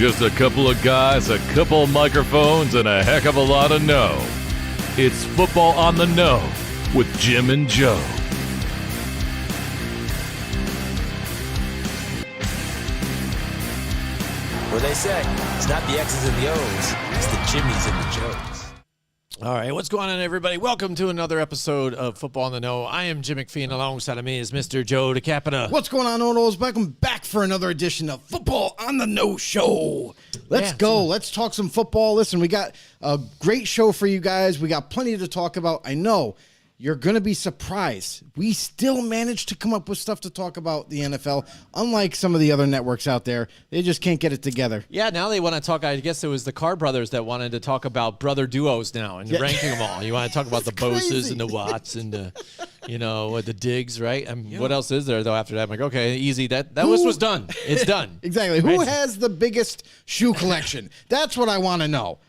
Just a couple of guys, a couple of microphones, and a heck of a lot of know. It's Football on the Know with Jim and Joe. What they say, it's not the X's and the O's, it's the Jimmies and the Joes. All right, what's going on, everybody? Welcome to another episode of Football on the Know. I am Jim McPhee, and alongside of me is Mr. Joe DeCapita. What's going on, Onos? Welcome back for another edition of Football on the Know Show. Let's go. Let's talk some football. Listen, we got a great show for you guys. We got plenty to talk about. I know you're going to be surprised. We still managed to come up with stuff to talk about the NFL, unlike some of the other networks out there. They just can't get it together. Yeah, now they want to talk. I guess it was the Carr brothers that wanted to talk about brother duos now and ranking them all. You want to talk about the Boses and the Watts and the, the Diggs, right? What else is there though after that? I'm like, okay, easy. That list was done. It's done. Exactly. Who has the biggest shoe collection? That's what I want to know.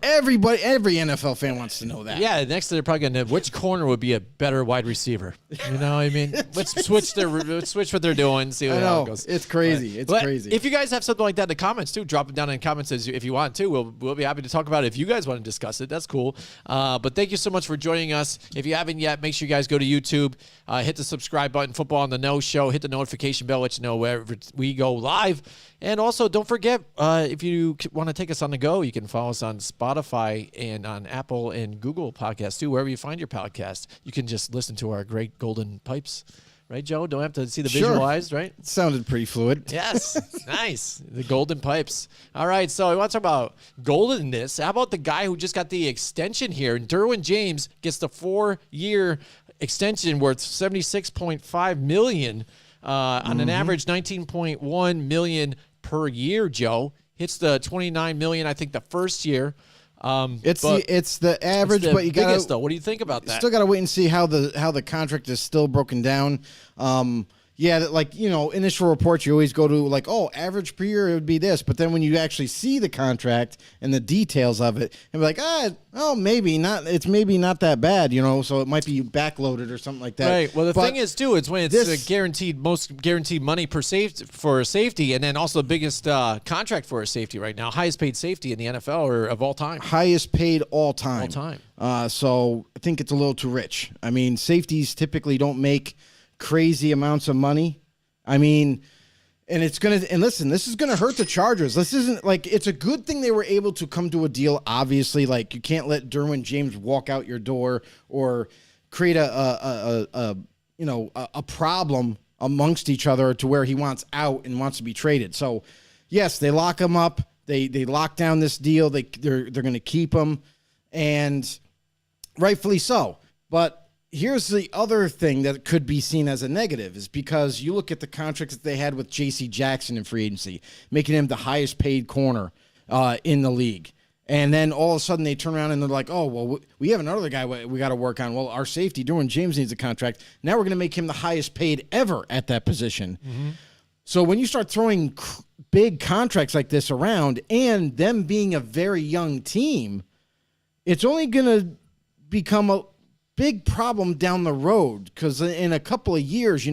Every NFL fan wants to know that. Yeah, next they're probably going to which corner would be a better wide receiver. You know what I mean? Let's switch what they're doing, see how it goes. It's crazy. It's crazy. If you guys have something like that in the comments too, drop it down in the comments if you want to. We'll be happy to talk about it. If you guys want to discuss it, that's cool. But thank you so much for joining us. If you haven't yet, make sure you guys go to YouTube, hit the subscribe button, Football on the Know Show, hit the notification bell, let you know wherever we go live. And also, don't forget, if you want to take us on the go, you can follow us on Spotify and on Apple and Google Podcasts, too. Wherever you find your podcast, you can just listen to our great golden pipes. Right, Joe? Don't have to see the visualized, right? It sounded pretty fluid. Yes. Nice. The golden pipes. All right, so I want to talk about goldenness. How about the guy who just got the extension here? Darwin James gets the 4-year extension worth $76.5 million on an average $19.1 million per year, Joe. Hits the $29 million, I think, the first year. It's the average, but you got though. What do you think about that? Still got to wait and see how the contract is still broken down. Initial reports, you always go to average per year, it would be this. But then when you actually see the contract and the details of it, and be like, maybe not. It's maybe not that bad, so it might be backloaded or something like that. Right. Well, the thing is, too, it's when it's most guaranteed money for a safety, and then also the biggest contract for a safety right now, highest paid safety in the NFL or of all time. Highest paid all time. All time. So I think it's a little too rich. I mean, safeties typically don't make crazy amounts of money. I mean, and listen, this is gonna hurt the Chargers. This isn't it's a good thing they were able to come to a deal. Obviously, you can't let Darwin James walk out your door or create a problem amongst each other to where he wants out and wants to be traded. So yes, they lock him up. They lock down this deal. They're gonna keep him, and rightfully so. But here's the other thing that could be seen as a negative is because you look at the contracts that they had with J.C. Jackson in free agency, making him the highest paid corner in the league. And then all of a sudden they turn around and they're like, oh, well, we have another guy we got to work on. Well, our safety, Darwin James, needs a contract. Now we're going to make him the highest paid ever at that position. Mm-hmm. So when you start throwing big contracts like this around and them being a very young team, it's only going to become a big problem down the road because in a couple of years,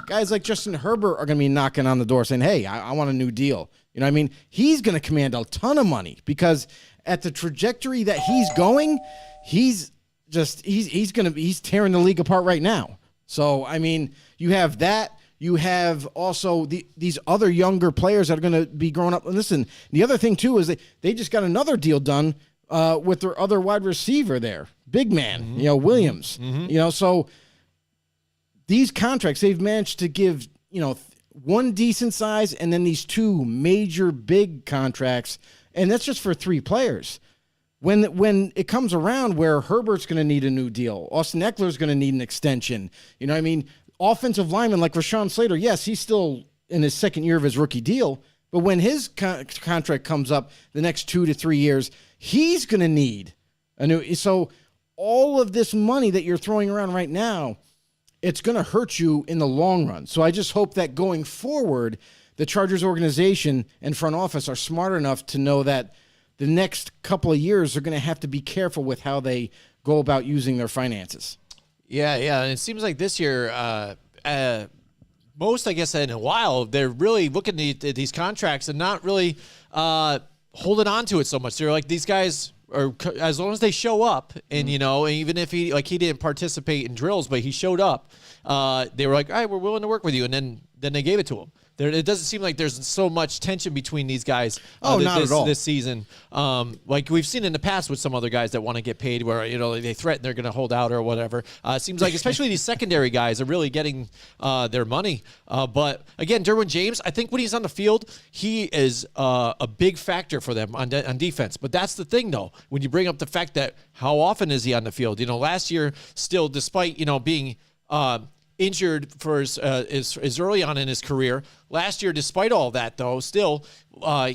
guys like Justin Herbert are going to be knocking on the door saying, hey, I want a new deal. You know what I mean? He's going to command a ton of money because at the trajectory that he's going, he's tearing the league apart right now. So, I mean, you have that. You have also these other younger players that are going to be growing up. And listen, the other thing, too, is they just got another deal done with their other wide receiver there. Big man, Williams. Mm-hmm. So these contracts, they've managed to give, one decent size and then these two major big contracts, and that's just for 3 players. When it comes around where Herbert's going to need a new deal, Austin Eckler's going to need an extension, offensive lineman like Rashawn Slater, yes, he's still in his second year of his rookie deal, but when his contract comes up the next 2 to 3 years, he's going to need a new. So all of this money that you're throwing around right now, it's going to hurt you in the long run. So I just hope that going forward, the Chargers organization and front office are smart enough to know that the next couple of years they're going to have to be careful with how they go about using their finances. Yeah. And it seems like this year, most, I guess, in a while, they're really looking at these contracts and not really holding on to it so much. They're like, these guys are, as long as they show up, and even if he didn't participate in drills, but he showed up, they were like, all right, we're willing to work with you, and then they gave it to him. It doesn't seem like there's so much tension between these guys not at all. this season. Like we've seen in the past with some other guys that want to get paid where, they threaten they're going to hold out or whatever. It seems like especially these secondary guys are really getting their money. But again, Darwin James, I think when he's on the field, he is a big factor for them on defense. But that's the thing, though, when you bring up the fact that how often is he on the field? Last year, still, despite, being injured for his early on in his career. Last year, despite all that, though, still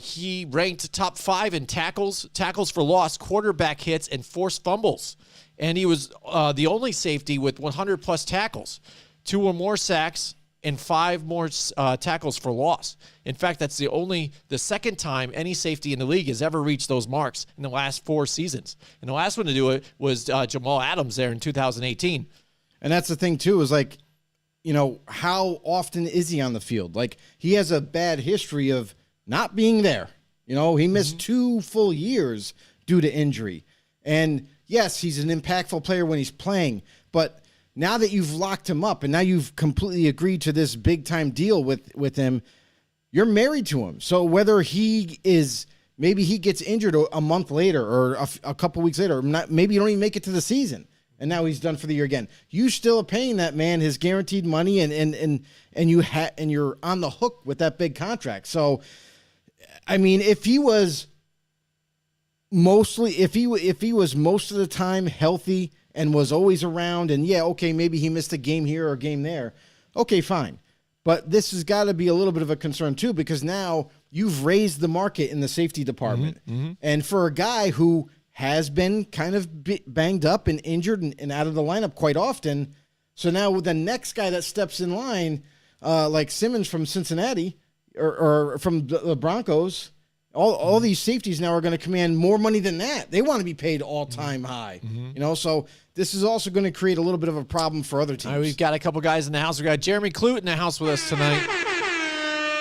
he ranked top 5 in tackles for loss, quarterback hits, and forced fumbles. And he was the only safety with 100-plus tackles, 2 or more sacks, and 5 more tackles for loss. In fact, that's the second time any safety in the league has ever reached those marks in the last 4 seasons. And the last one to do it was Jamal Adams there in 2018. And that's the thing, too, is like, how often is he on the field? Like, he has a bad history of not being there. He missed 2 full years due to injury. And, yes, he's an impactful player when he's playing. But now that you've locked him up and now you've completely agreed to this big-time deal with him, you're married to him. So whether maybe he gets injured a month later or a couple weeks later, maybe you don't even make it to the season. And now he's done for the year again. You still are paying that man his guaranteed money, and you're on the hook with that big contract. So, I mean, if he was most of the time healthy and was always around, and maybe he missed a game here or a game there, okay, fine. But this has got to be a little bit of a concern too, because now you've raised the market in the safety department, and for a guy who has been kind of banged up and injured and out of the lineup quite often. So now the next guy that steps in line, like Simmons from Cincinnati or from the Broncos, all these safeties now are going to command more money than that. They want to be paid all-time high. So this is also going to create a little bit of a problem for other teams. All right, we've got a couple guys in the house. We've got Jeremy Clute in the house with us tonight.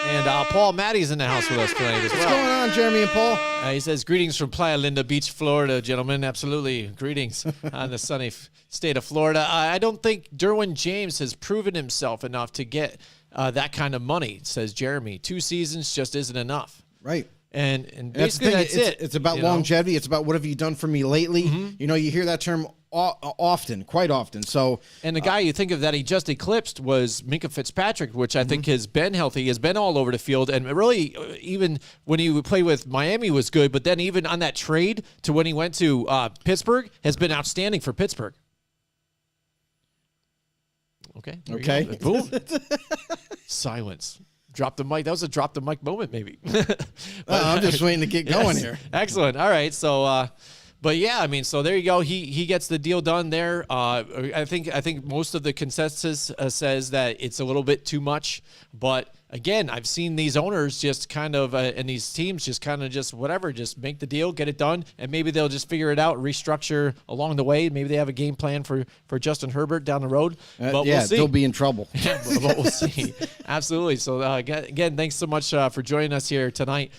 And Paul Matty's in the house with us tonight as well. What's going on, Jeremy and Paul? He says, greetings from Playa Linda Beach, Florida, gentlemen. Absolutely. Greetings on the sunny state of Florida. I don't think Darwin James has proven himself enough to get that kind of money, says Jeremy. 2 seasons just isn't enough. Right. And basically that's it. It's about longevity. It's about what have you done for me lately. You hear that term quite often. So, and the guy you think of that he just eclipsed was Minkah Fitzpatrick, which I think has been healthy. He has been all over the field, and really, even when he would play with Miami was good. But then even on that trade to when he went to Pittsburgh has been outstanding for Pittsburgh. Okay. Boom. Silence. Drop the mic. That was a drop the mic moment, maybe. I'm just waiting to get going here. Excellent. All right. So, but yeah, I mean, so there you go. He gets the deal done there. I think most of the consensus says that it's a little bit too much. But again, I've seen these owners just kind of and these teams just kind of just make the deal, get it done, and maybe they'll just figure it out, restructure along the way. Maybe they have a game plan for Justin Herbert down the road. But we'll see. They'll be in trouble. But we'll see. Absolutely. So again, thanks so much for joining us here tonight.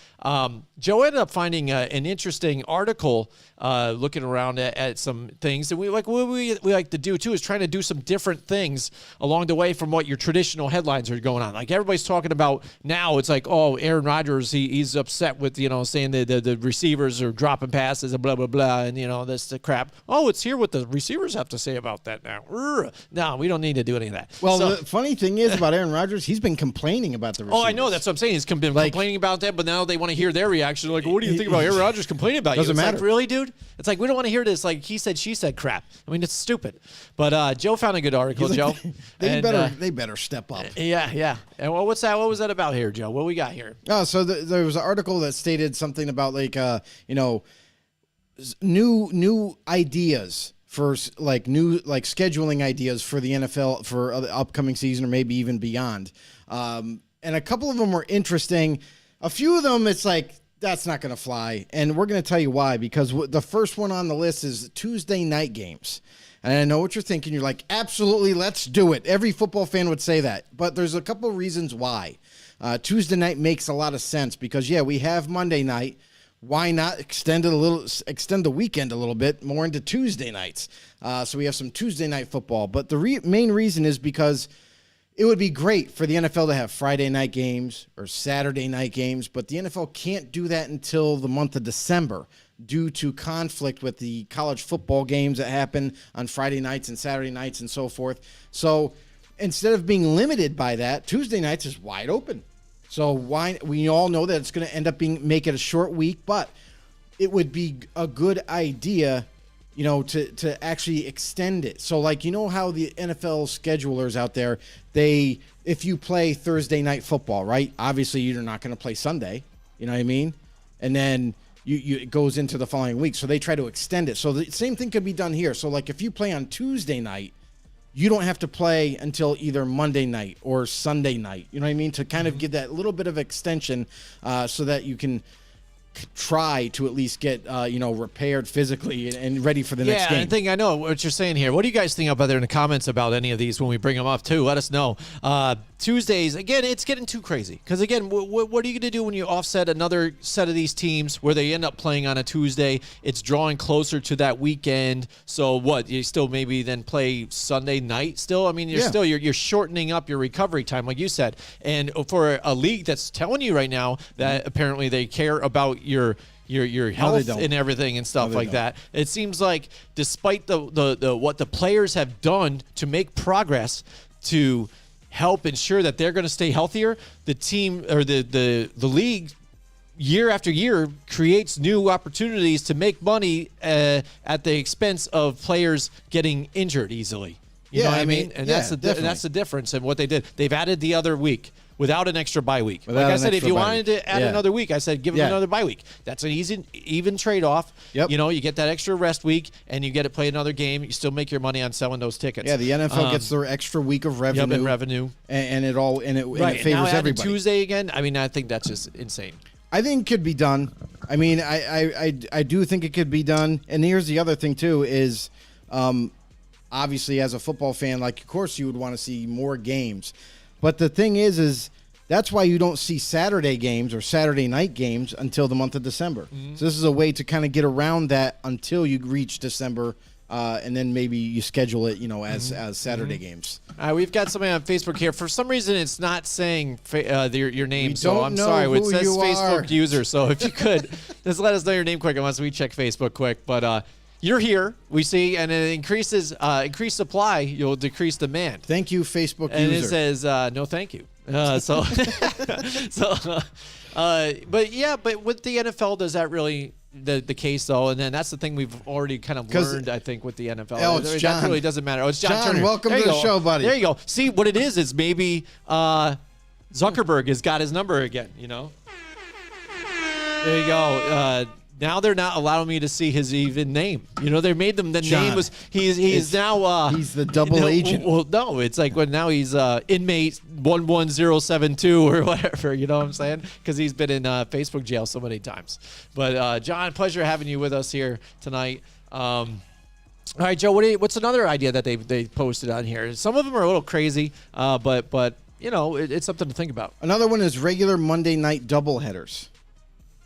Joe ended up finding an interesting article looking around at some things. And what we like to do, too, is trying to do some different things along the way from what your traditional headlines are going on. Like everybody's talking about now, it's like, oh, Aaron Rodgers, he's upset with, saying the receivers are dropping passes and blah, blah, blah, and, this the crap. Oh, let's hear what the receivers have to say about that now. No, we don't need to do any of that. Well, the funny thing is about Aaron Rodgers, he's been complaining about the receivers. Oh, I know. That's what I'm saying. He's been complaining about that, but now they want to hear their reaction. Like, what do you think about Aaron Rodgers complaining about you? Doesn't matter. Like, really, dude? It's like, we don't want to hear this, like, he said, she said crap. I mean, it's stupid. But Joe found a good article, Joe. They better step up. Yeah. And what was that about here, Joe? What we got here? Oh, so there was an article that stated something about, like, new ideas for new scheduling ideas for the NFL for the upcoming season or maybe even beyond. And a couple of them were interesting. A few of them, it's like, that's not going to fly. And we're going to tell you why, because the first one on the list is Tuesday night games. And I know what you're thinking. You're like, absolutely, let's do it. Every football fan would say that. But there's a couple reasons why. Tuesday night makes a lot of sense because, we have Monday night. Why not extend the weekend a little bit more into Tuesday nights? So we have some Tuesday night football. But the main reason is because it would be great for the NFL to have Friday night games or Saturday night games, but the NFL can't do that until the month of December due to conflict with the college football games that happen on Friday nights and Saturday nights and so forth. So instead of being limited by that, Tuesday nights is wide open. So we all know that it's going to end up make it a short week, but it would be a good idea, to actually extend it. So how the NFL schedulers out there, if you play Thursday night football, right? Obviously you're not going to play Sunday, you know what I mean? And then it goes into the following week. So they try to extend it. So the same thing could be done here. So if you play on Tuesday night, you don't have to play until either Monday night or Sunday night. You know what I mean? To kind of give that little bit of extension so that you can try to at least get repaired physically and ready for the next game. Yeah, I know what you're saying here. What do you guys think up there in the comments about any of these when we bring them up too? Let us know. Tuesdays, again, it's getting too crazy because again, what are you going to do when you offset another set of these teams where they end up playing on a Tuesday? It's drawing closer to that weekend. So what? You still maybe then play Sunday night still? I mean, you're shortening up your recovery time, like you said. And for a league that's telling you right now that apparently they care about your health and everything and stuff like that. It seems like despite the what the players have done to make progress to help ensure that they're going to stay healthier, the team or the league year after year creates new opportunities to make money at the expense of players getting injured easily. You know what I mean? And that's the difference in what they did. They've added the other week without an extra bye week. Like I said, if you wanted to add another week, I said give them another bye week. That's an even trade-off. Yep. You get that extra rest week, and you get to play another game. You still make your money on selling those tickets. Yeah, the NFL gets their extra week of revenue. Yep, and revenue. And it favors now everybody. Tuesday again, I mean, I think that's just insane. I think it could be done. I mean, I do think it could be done. And here's the other thing, too, is obviously as a football fan, of course you would want to see more games. But the thing is that's why you don't see Saturday games or Saturday night games until the month of December. Mm-hmm. So this is a way to kind of get around that until you reach December, and then maybe you schedule it, as Saturday games. We've got somebody on Facebook here. For some reason, it's not saying your name, so I'm sorry. It says Facebook user, so if you could, just let us know your name quick unless we check Facebook quick. But you're here, we see, and it increased supply, you'll decrease demand. Thank you, Facebook and user. And it says, no thank you. But with the NFL, does that really the case though? And then that's the thing we've already kind of learned, I think, with the NFL. Oh, it's John. That really doesn't matter. Oh, it's John Turner. Welcome to the show, buddy. There you go. See, what it is maybe Zuckerberg has got his number again, There you go. Now they're not allowing me to see his even name. They made them. The John, name was he's now he's the double agent. Well, no, it's like now he's inmate 11072 or whatever. You know what I'm saying? Because he's been in Facebook jail so many times. But John, pleasure having you with us here tonight. All right, Joe. What's another idea that they posted on here? Some of them are a little crazy, but it's something to think about. Another one is regular Monday night doubleheaders.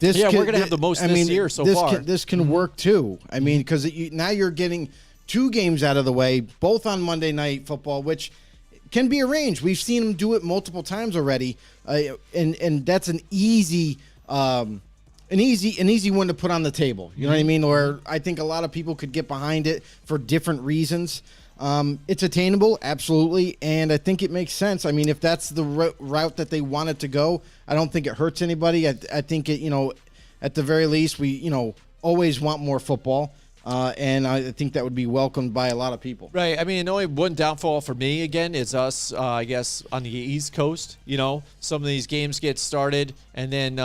We're going to have the most this year so far. This can work too. I mean, because now you're getting two games out of the way, both on Monday Night Football, which can be arranged. We've seen them do it multiple times already, and that's an easy one to put on the table. You know what I mean? Or I think a lot of people could get behind it for different reasons. It's attainable, absolutely, and I think it makes sense. I mean, if that's the route that they wanted to go, I don't think it hurts anybody. I think it, at the very least, we, always want more football, and I think that would be welcomed by a lot of people. Right. I mean, only one downfall for me, again, is us, I guess, on the East Coast. Some of these games get started, and then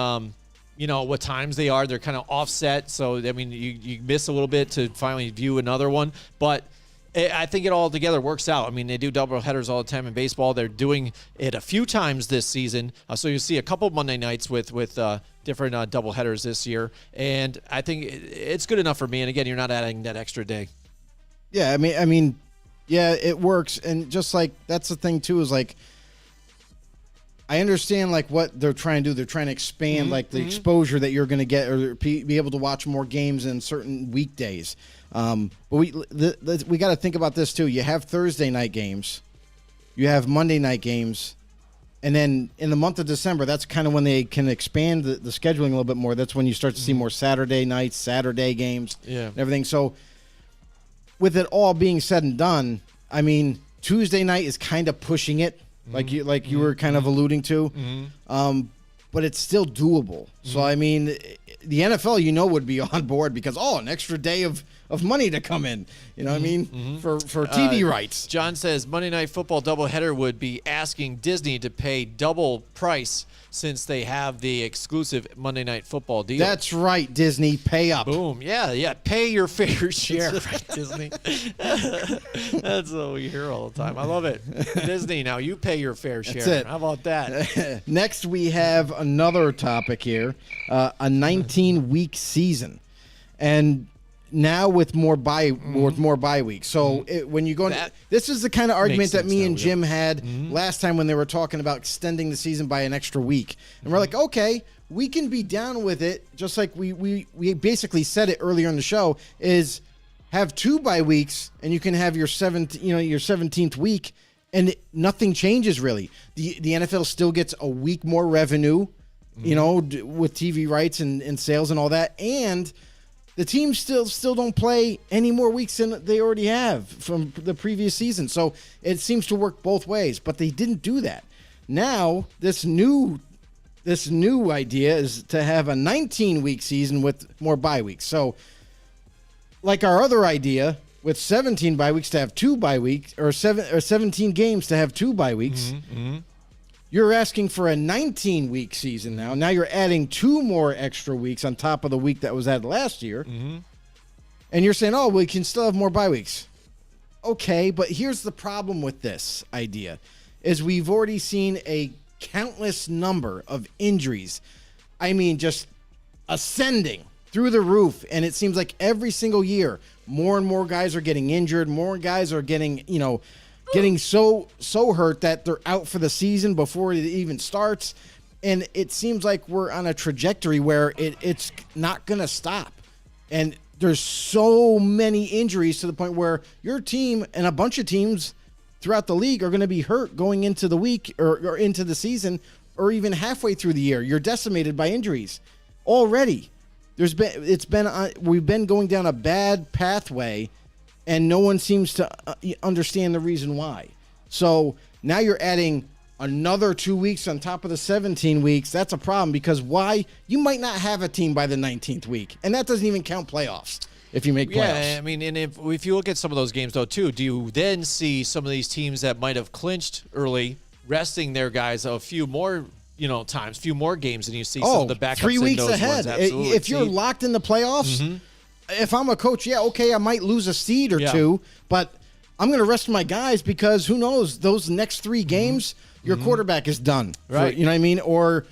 what times they are. They're kind of offset, so, I mean, you miss a little bit to finally view another one, but I think it all together works out. I mean, they do double headers all the time in baseball. They're doing it a few times this season. So you'll see a couple Monday nights with different double headers this year. And I think it's good enough for me. And again, you're not adding that extra day. Yeah, I mean, yeah, it works, and just like that's the thing too is like, I understand like what they're trying to do. They're trying to expand like the exposure that you're going to get, or be able to watch more games in certain weekdays. But we got to think about this too. You have Thursday night games, you have Monday night games, and then in the month of December, that's kind of when they can expand the scheduling a little bit more. That's when you start to see more Saturday nights, Saturday games, and everything. So, with it all being said and done, I mean, Tuesday night is kind of pushing it, like you were kind of alluding to, but it's still doable. So I mean, the NFL, would be on board because an extra day of money to come in, you know what I mean, for TV rights. John says Monday Night Football doubleheader would be asking Disney to pay double price since they have the exclusive Monday Night Football deal. That's right, Disney, pay up. Boom. Yeah. Pay your fair share, right, Disney? That's what we hear all the time. I love it. Disney, now you pay your fair share. That's it. How about that? Next, we have another topic here, a 19-week season. And now with more bye weeks. So when you go into, this is the kind of argument that me and Jim had last time when they were talking about extending the season by an extra week. And we're like, okay, we can be down with it, just like we basically said it earlier in the show, is have 2 bye weeks and you can have your 17th week and nothing changes really. The NFL still gets a week more revenue, with TV rights and sales and all that, and the teams still don't play any more weeks than they already have from the previous season. So it seems to work both ways, but they didn't do that. Now, this new idea is to have a 19-week season with more bye weeks. So like our other idea with 17 bye weeks to have 2 bye weeks, or 17 games to have 2 bye weeks. You're asking for a 19-week season now. Now you're adding 2 more extra weeks on top of the week that was added last year. And you're saying, we can still have more bye weeks. Okay, but here's the problem with this idea, is we've already seen a countless number of injuries. I mean, just ascending through the roof. And it seems like every single year, more and more guys are getting injured. More guys are getting, getting so hurt that they're out for the season before it even starts. And it seems like we're on a trajectory where it's not going to stop. And there's so many injuries to the point where your team and a bunch of teams throughout the league are going to be hurt going into the week or into the season or even halfway through the year. You're decimated by injuries already. We've been going down a bad pathway, and no one seems to understand the reason why. So now you're adding another 2 weeks on top of the 17 weeks. That's a problem because why? You might not have a team by the 19th week, and that doesn't even count playoffs if you make playoffs. Yeah, I mean, and if you look at some of those games, though, too, do you then see some of these teams that might have clinched early resting their guys a few more times, few more games than you see some of the backups 3 weeks in those ahead. ones. Absolutely. If you're locked in the playoffs, if I'm a coach, I might lose a seed or two, but I'm going to rest my guys because who knows, those next 3 games, your quarterback is done. Right. You know what I mean? Or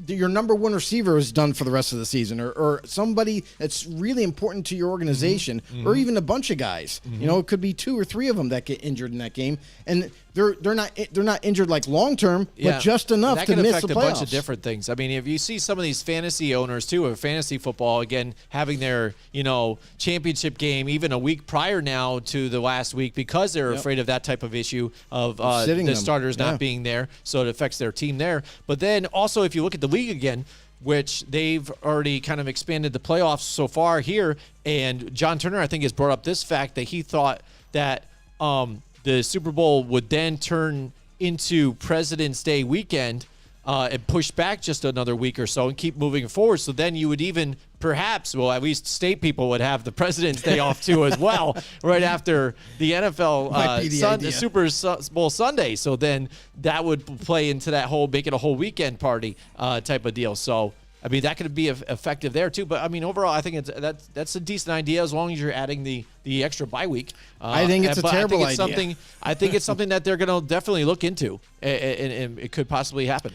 your number 1 receiver is done for the rest of the season, or somebody that's really important to your organization, or even a bunch of guys. It could be 2 or 3 of them that get injured in that game, and they're not injured like long term, but just enough to miss the playoffs. That can affect a bunch of different things. I mean, if you see some of these fantasy owners too, of fantasy football, again having their championship game even a week prior now to the last week because they're afraid of that type of issue of the starters not being there, so it affects their team there. But then also, if you look at the league again, which they've already kind of expanded the playoffs so far here, and John Turner, I think, has brought up this fact that he thought that the Super Bowl would then turn into President's Day weekend and push back just another week or so and keep moving forward. So then you would even perhaps, at least state people would have the President's Day off too as well, right after the NFL the Super Bowl Sunday. So then that would play into that make it a whole weekend party type of deal. So I mean, that could be effective there too. But I mean, overall, I think that's a decent idea as long as you're adding the extra bye week. I think it's a terrible idea. I think it's something that they're going to definitely look into, and it could possibly happen.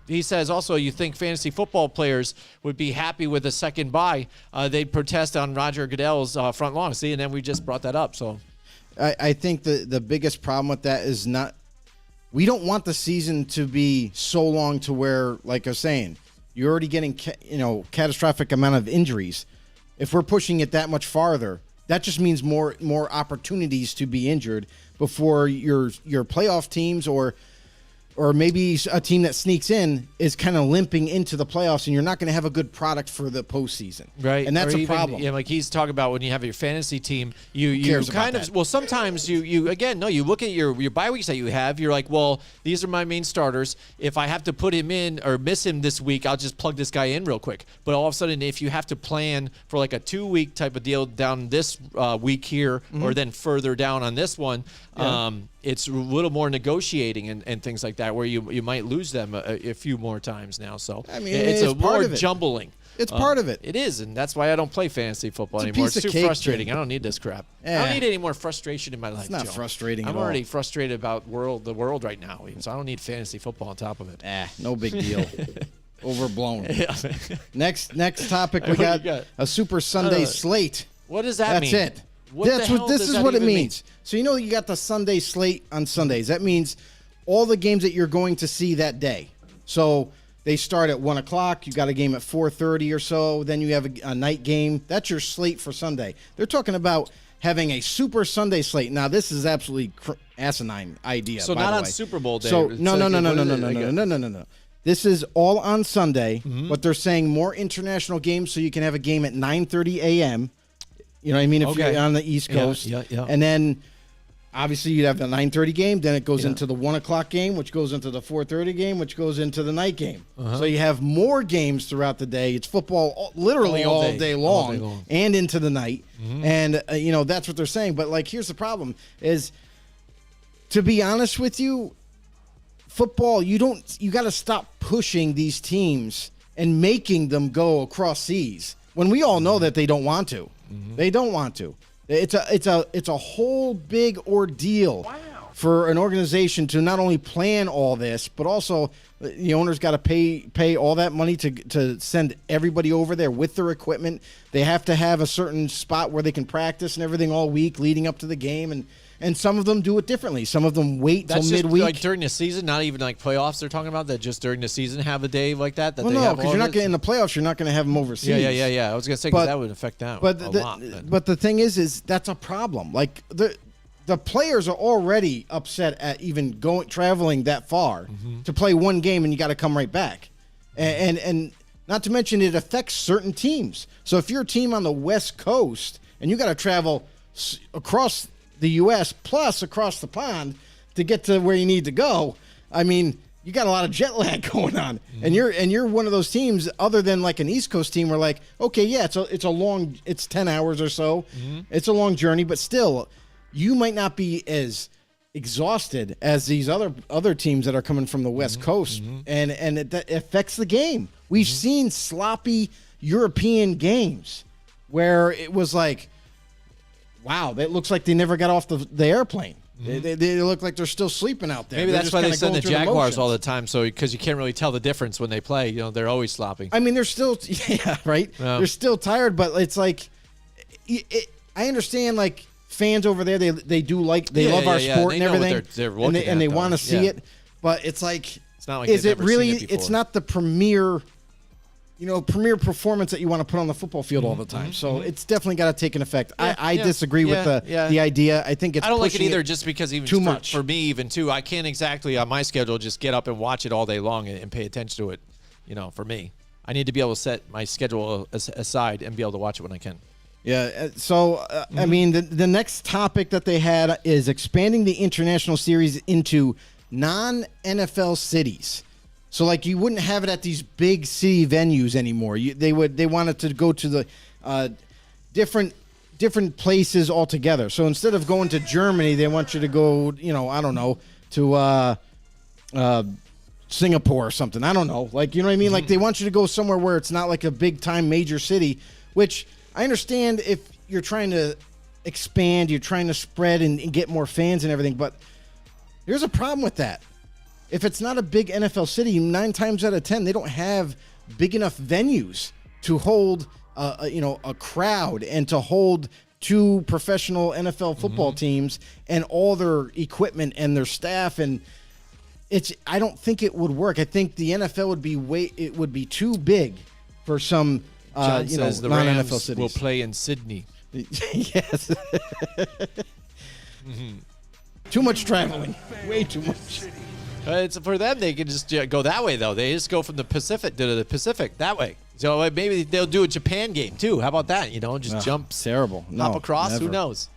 He says also, you think fantasy football players would be happy with a second bye? They'd protest on Roger Goodell's front lawn. See, and then we just brought that up. So, I think the biggest problem with that is not. We don't want the season to be so long to where, like I was saying, you're already getting catastrophic amount of injuries. If we're pushing it that much farther, that just means more opportunities to be injured before your playoff teams or maybe a team that sneaks in is kind of limping into the playoffs, and you're not going to have a good product for the postseason. Right. And that's a problem. Yeah, like he's talking about when you have your fantasy team, you kind of, well, sometimes you look at your bye weeks that you have, you're like, well, these are my main starters. If I have to put him in or miss him this week, I'll just plug this guy in real quick. But all of a sudden, if you have to plan for like a 2-week type of deal down this week here, or then further down on this one, it's a little more negotiating and things like that, where you might lose them a few more times now. So I mean, it's a more jumbling. It's part of it. It is, and that's why I don't play fantasy football anymore. It's too frustrating. I don't need this crap. I don't need any more frustration in my life. It's not frustrating I'm at all. already frustrated about the world right now, so I don't need fantasy football on top of it. No big deal. Overblown. Next topic, we got a Super Sunday slate. What does that mean? That's it. This is what it means. So you got the Sunday slate on Sundays. That means all the games that you're going to see that day. So they start at 1 o'clock. You got a game at 4:30 or so. Then you have a night game. That's your slate for Sunday. They're talking about having a Super Sunday slate. Now this is absolutely asinine idea. So by not the on way. Super Bowl day. So no. This is all on Sunday, but they're saying more international games, so you can have a game at 9:30 a.m. You know what I mean? If you're on the East Coast. Yeah. And then, obviously, you'd have the 9:30 game. Then it goes into the 1 o'clock game, which goes into the 4:30 game, which goes into the night game. So you have more games throughout the day. It's football literally all day long and into the night. And, that's what they're saying. But, here's the problem is, to be honest with you, football, you got to stop pushing these teams and making them go across seas when we all know that they don't want to. They don't want to. It's a whole big ordeal for an organization to not only plan all this, but also the owner's got to pay all that money to send everybody over there with their equipment. They have to have a certain spot where they can practice and everything all week leading up to the game, and some of them do it differently. Some of them wait till midweek. Like during the season, not even like playoffs. They're talking about that just during the season have a day like that. Well, no, because you're not getting in the playoffs. You're not going to have them overseas. Yeah. I was going to say because that would affect that a lot. But the thing is that's a problem. Like the players are already upset at even traveling that far to play one game, and you got to come right back, and not to mention it affects certain teams. So if you're a team on the West Coast and you got to travel across the U.S. plus across the pond to get to where you need to go, I mean, you got a lot of jet lag going on, and you're one of those teams other than like an East Coast team where like, okay, yeah, it's 10 hours or so, it's a long journey, but still, you might not be as exhausted as these other teams that are coming from the West Coast, and it affects the game. We've seen sloppy European games where it was like, wow, that looks like they never got off the airplane. They look like they're still sleeping out there. Maybe that's why they send the Jaguars all the time, so because you can't really tell the difference when they play. They're always sloppy. I mean, they're still, right? Yeah. They're still tired, but it's like, I understand, like, fans over there, they love our sport and everything, and they want to see it, but it's like, it's not like is it really? It's not the premier performance that you want to put on the football field all the time. So it's definitely got to take an effect. I disagree with the idea. I think it's I don't like it either, just because even too much for me, even too. I can't exactly on my schedule just get up and watch it all day long and pay attention to it. For me, I need to be able to set my schedule aside and be able to watch it when I can. Yeah. So I mean, the next topic that they had is expanding the international series into non-NFL cities. So, like, you wouldn't have it at these big city venues anymore. They wanted to go to the different places altogether. So instead of going to Germany, they want you to go, I don't know, to Singapore or something. I don't know. Like, you know what I mean? Like, they want you to go somewhere where it's not like a big-time major city, which I understand if you're trying to expand, you're trying to spread and get more fans and everything, but here's a problem with that. If it's not a big NFL city, 9 times out of 10, they don't have big enough venues to hold a crowd and to hold 2 professional NFL football teams and all their equipment and their staff, and I don't think it would work. I think the NFL would be too big for some John says the non-NFL Rams cities. will play in Sydney. Yes. Too much traveling. Way too much. It's for them. They can just go that way, though. They just go from the Pacific to the Pacific that way. So maybe they'll do a Japan game too. How about that? Just jump, terrible, hop across. Never. Who knows?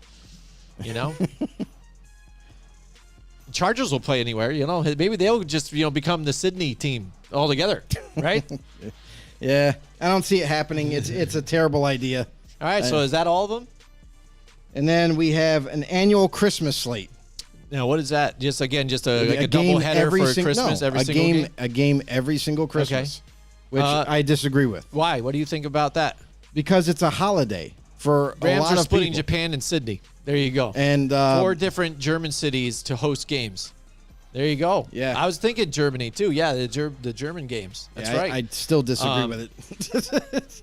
Chargers will play anywhere. Maybe they'll just become the Sydney team altogether, right? Yeah, I don't see it happening. It's a terrible idea. All right, so is that all of them? And then we have an annual Christmas slate. Now, what is that? Just a game double header for Christmas every single game? A game every single Christmas, which I disagree with. Why? What do you think about that? Because it's a holiday for a Rams lot are of splitting people. Japan and Sydney. There you go. And 4 different German cities to host games. There you go. Yeah. I was thinking Germany, too. Yeah, the German games. That's right. I still disagree with it.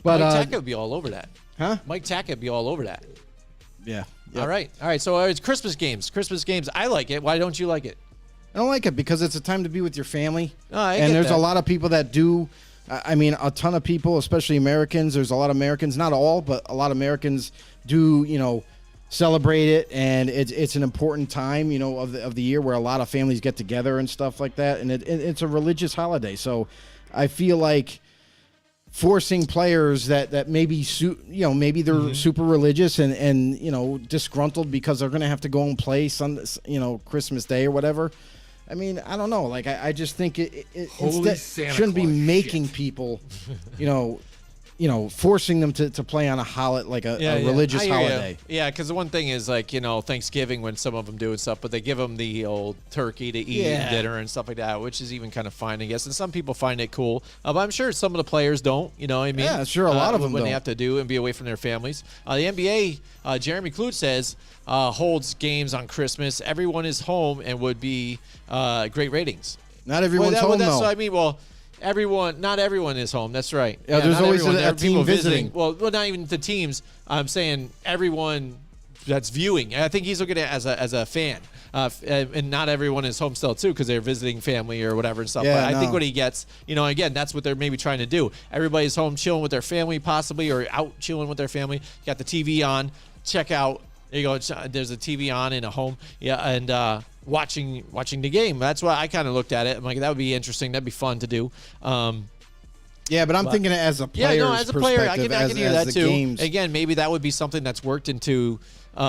But Mike Tackett would be all over that. Huh? Mike Tackett would be all over that. Yeah. All right. So it's Christmas games. Christmas games. I like it. Why don't you like it? I don't like it because it's a time to be with your family. Oh, I and get there's that. a lot of people that do. I mean, a ton of people, especially Americans. There's a lot of Americans, not all, but a lot of Americans do, celebrate it, and it's an important time, of the year where a lot of families get together and stuff like that, and it's a religious holiday. So I feel like forcing players that maybe maybe they're super religious and disgruntled because they're going to have to go and play Christmas Day or whatever. I mean, I don't know. Like, I just think it instead shouldn't be making people, forcing them to play on a holiday, like a religious holiday. Yeah, because the one thing is Thanksgiving when some of them do and stuff, but they give them the old turkey to eat and dinner and stuff like that, which is even kind of fine, I guess. And some people find it cool, but I'm sure some of the players don't. You know what I mean? Yeah, sure. A lot of them when don't. they have to do and be away from their families. The NBA, Jeremy Clute says, holds games on Christmas. Everyone is home and would be great ratings. Not everyone's home, though. So I mean, well. Not everyone is home. That's right. Yeah, there's not always everyone. a There are team people visiting. Well, not even the teams. I'm saying everyone that's viewing. I think he's looking at it as a fan, and not everyone is home still too because they're visiting family or whatever and stuff. Yeah, but I think no. what he gets, again, that's what they're maybe trying to do. Everybody's home chilling with their family, possibly, or out chilling with their family. You got the TV on. Check out. There you go. There's a TV on in a home. Yeah, and watching the game. That's why I kind of looked at it. I'm like, that would be interesting. That'd be fun to do. Yeah, but I'm thinking it as a player. As a player, I can hear that too. Games. Again, maybe that would be something that's worked into the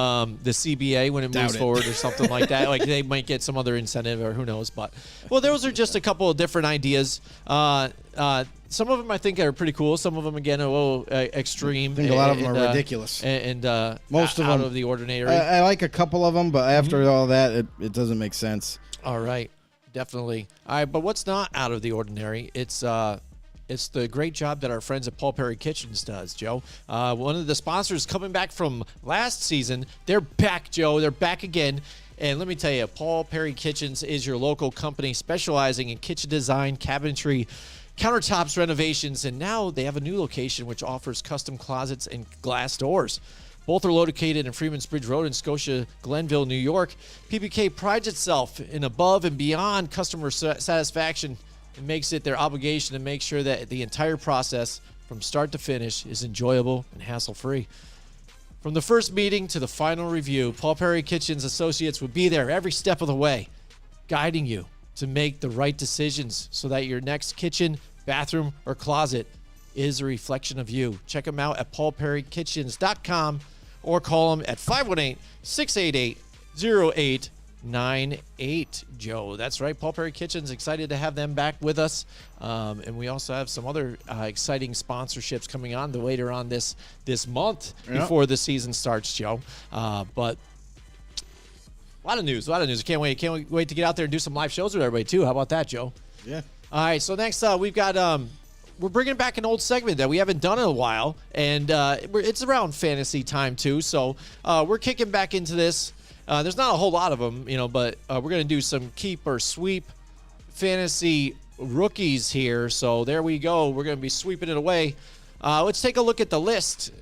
CBA when it moves forward or something like that. Like they might get some other incentive or who knows. But those are just a couple of different ideas. Some of them I think are pretty cool. Some of them again are a little extreme. I think a lot of them are ridiculous. And most of out them of the ordinary. I like a couple of them, but after all that, it doesn't make sense. All right, definitely. All right, but what's not out of the ordinary? It's the great job that our friends at Paul Perry Kitchens does, Joe. One of the sponsors coming back from last season. They're back, Joe. They're back again. And let me tell you, Paul Perry Kitchens is your local company specializing in kitchen design, cabinetry, countertops, renovations, and now they have a new location which offers custom closets and glass doors. Both are located in Freeman's Bridge Road in Scotia, Glenville, New York. PPK prides itself in above and beyond customer satisfaction. It makes it their obligation to make sure that the entire process from start to finish is enjoyable and hassle-free. From the first meeting to the final review, Paul Perry Kitchens Associates will be there every step of the way, guiding you to make the right decisions so that your next kitchen, bathroom, or closet is a reflection of you. Check them out at paulperrykitchens.com or call them at 518-688-0898, Joe. That's right, Paul Perry Kitchens. Excited to have them back with us. And we also have some other exciting sponsorships coming on later on this month before the season starts, Joe. But A lot of news. Can't wait to get out there and do some live shows with everybody, too. How about that, Joe? Yeah. All right, so next we've got we're bringing back an old segment that we haven't done in a while, and it's around fantasy time, too. So we're kicking back into this. There's not a whole lot of them, but we're going to do some keep or sweep fantasy rookies here. So there we go. We're going to be sweeping it away. Let's take a look at the list.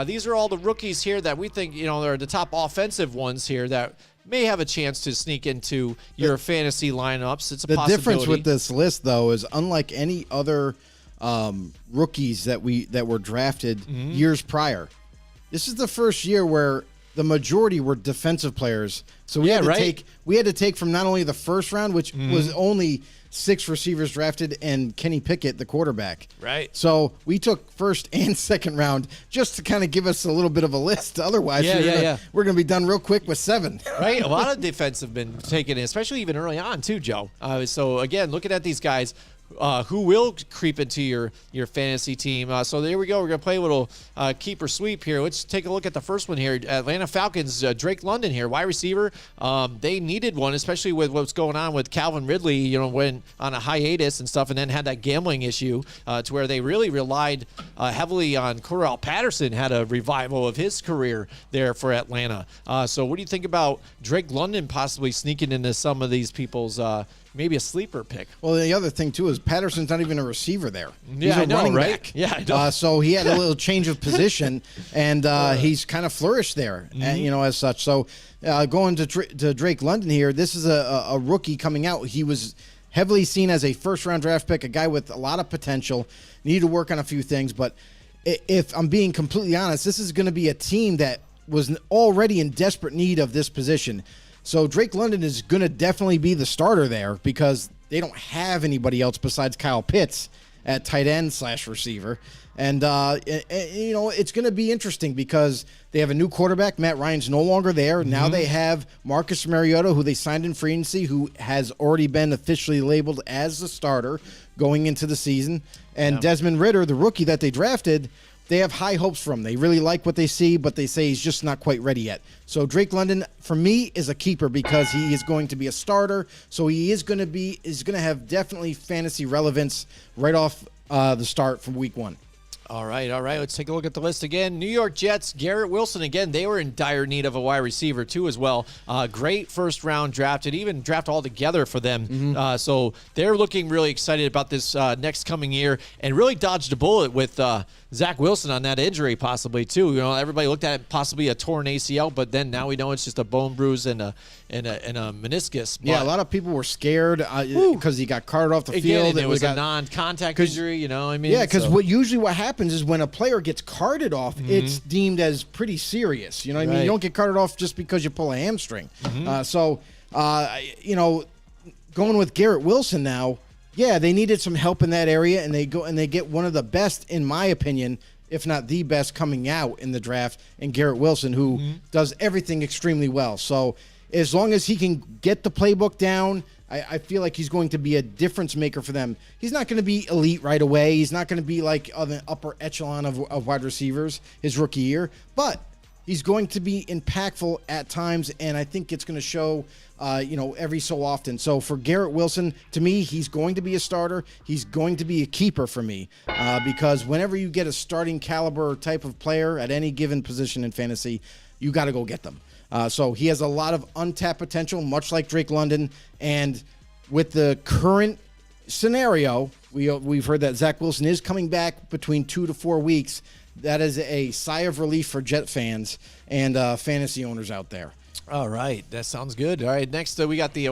These are all the rookies here that we think, are the top offensive ones here that may have a chance to sneak into your fantasy lineups. It's a possibility. The difference with this list, though, is unlike any other rookies that were drafted years prior, this is the first year where the majority were defensive players. So we had to take from not only the first round, which was only 6 receivers drafted, and Kenny Pickett, the quarterback. Right. So we took first and second round just to kind of give us a little bit of a list. Otherwise, we're going to be done real quick with 7. Right. A lot of defensive been taken, especially even early on too, Joe. So again, looking at these guys who will creep into your fantasy team. So there we go. We're going to play a little keep or sweep here. Let's take a look at the first one here. Atlanta Falcons, Drake London here, wide receiver. They needed one, especially with what's going on with Calvin Ridley, went on a hiatus and stuff, and then had that gambling issue to where they really relied heavily on Cordarrelle Patterson, had a revival of his career there for Atlanta. So what do you think about Drake London possibly sneaking into some of these people's maybe a sleeper pick? Well, the other thing, too, is Patterson's not even a receiver there. Yeah, He's a running right? back. Yeah, I know. So he had a little change of position, and he's kind of flourished there, as such. So going to Drake London here, this is a rookie coming out. He was heavily seen as a first-round draft pick, a guy with a lot of potential, needed to work on a few things. But if I'm being completely honest, this is going to be a team that was already in desperate need of this position. So Drake London is going to definitely be the starter there because they don't have anybody else besides Kyle Pitts at tight end / receiver. And, it's going to be interesting because they have a new quarterback. Matt Ryan's no longer there. Now they have Marcus Mariota, who they signed in free agency, who has already been officially labeled as the starter going into the season. And Desmond Ridder, the rookie that they drafted, they have high hopes for him. They really like what they see, but they say he's just not quite ready yet. So Drake London, for me, is a keeper because he is going to be a starter. So he is going to have definitely fantasy relevance right off the start from week 1. All right. Let's take a look at the list again. New York Jets, Garrett Wilson, again, they were in dire need of a wide receiver, too, as well. Great first-round draft, and even draft altogether for them. So they're looking really excited about this next coming year and really dodged a bullet with Zach Wilson on that injury possibly, too. Everybody looked at it possibly a torn ACL, but then now we know it's just a bone bruise and a meniscus. But, a lot of people were scared because he got carted off the field. It was a non-contact injury, I mean? Yeah, because what happens is when a player gets carted off, it's deemed as pretty serious. You know what I mean? You don't get carted off just because you pull a hamstring. Going with Garrett Wilson now, they needed some help in that area, and they get one of the best, in my opinion, if not the best, coming out in the draft, in Garrett Wilson, who does everything extremely well. So as long as he can get the playbook down, I feel like he's going to be a difference maker for them. He's not going to be elite right away. He's not going to be like the upper echelon of wide receivers his rookie year, but he's going to be impactful at times, and I think it's going to show, every so often. So for Garrett Wilson, to me, he's going to be a starter. He's going to be a keeper for me because whenever you get a starting caliber type of player at any given position in fantasy, you got to go get them. So he has a lot of untapped potential, much like Drake London. And with the current scenario, we've heard that Zach Wilson is coming back between 2 to 4 weeks. That is a sigh of relief for Jet fans and fantasy owners out there. All right, that sounds good. All right, next we got the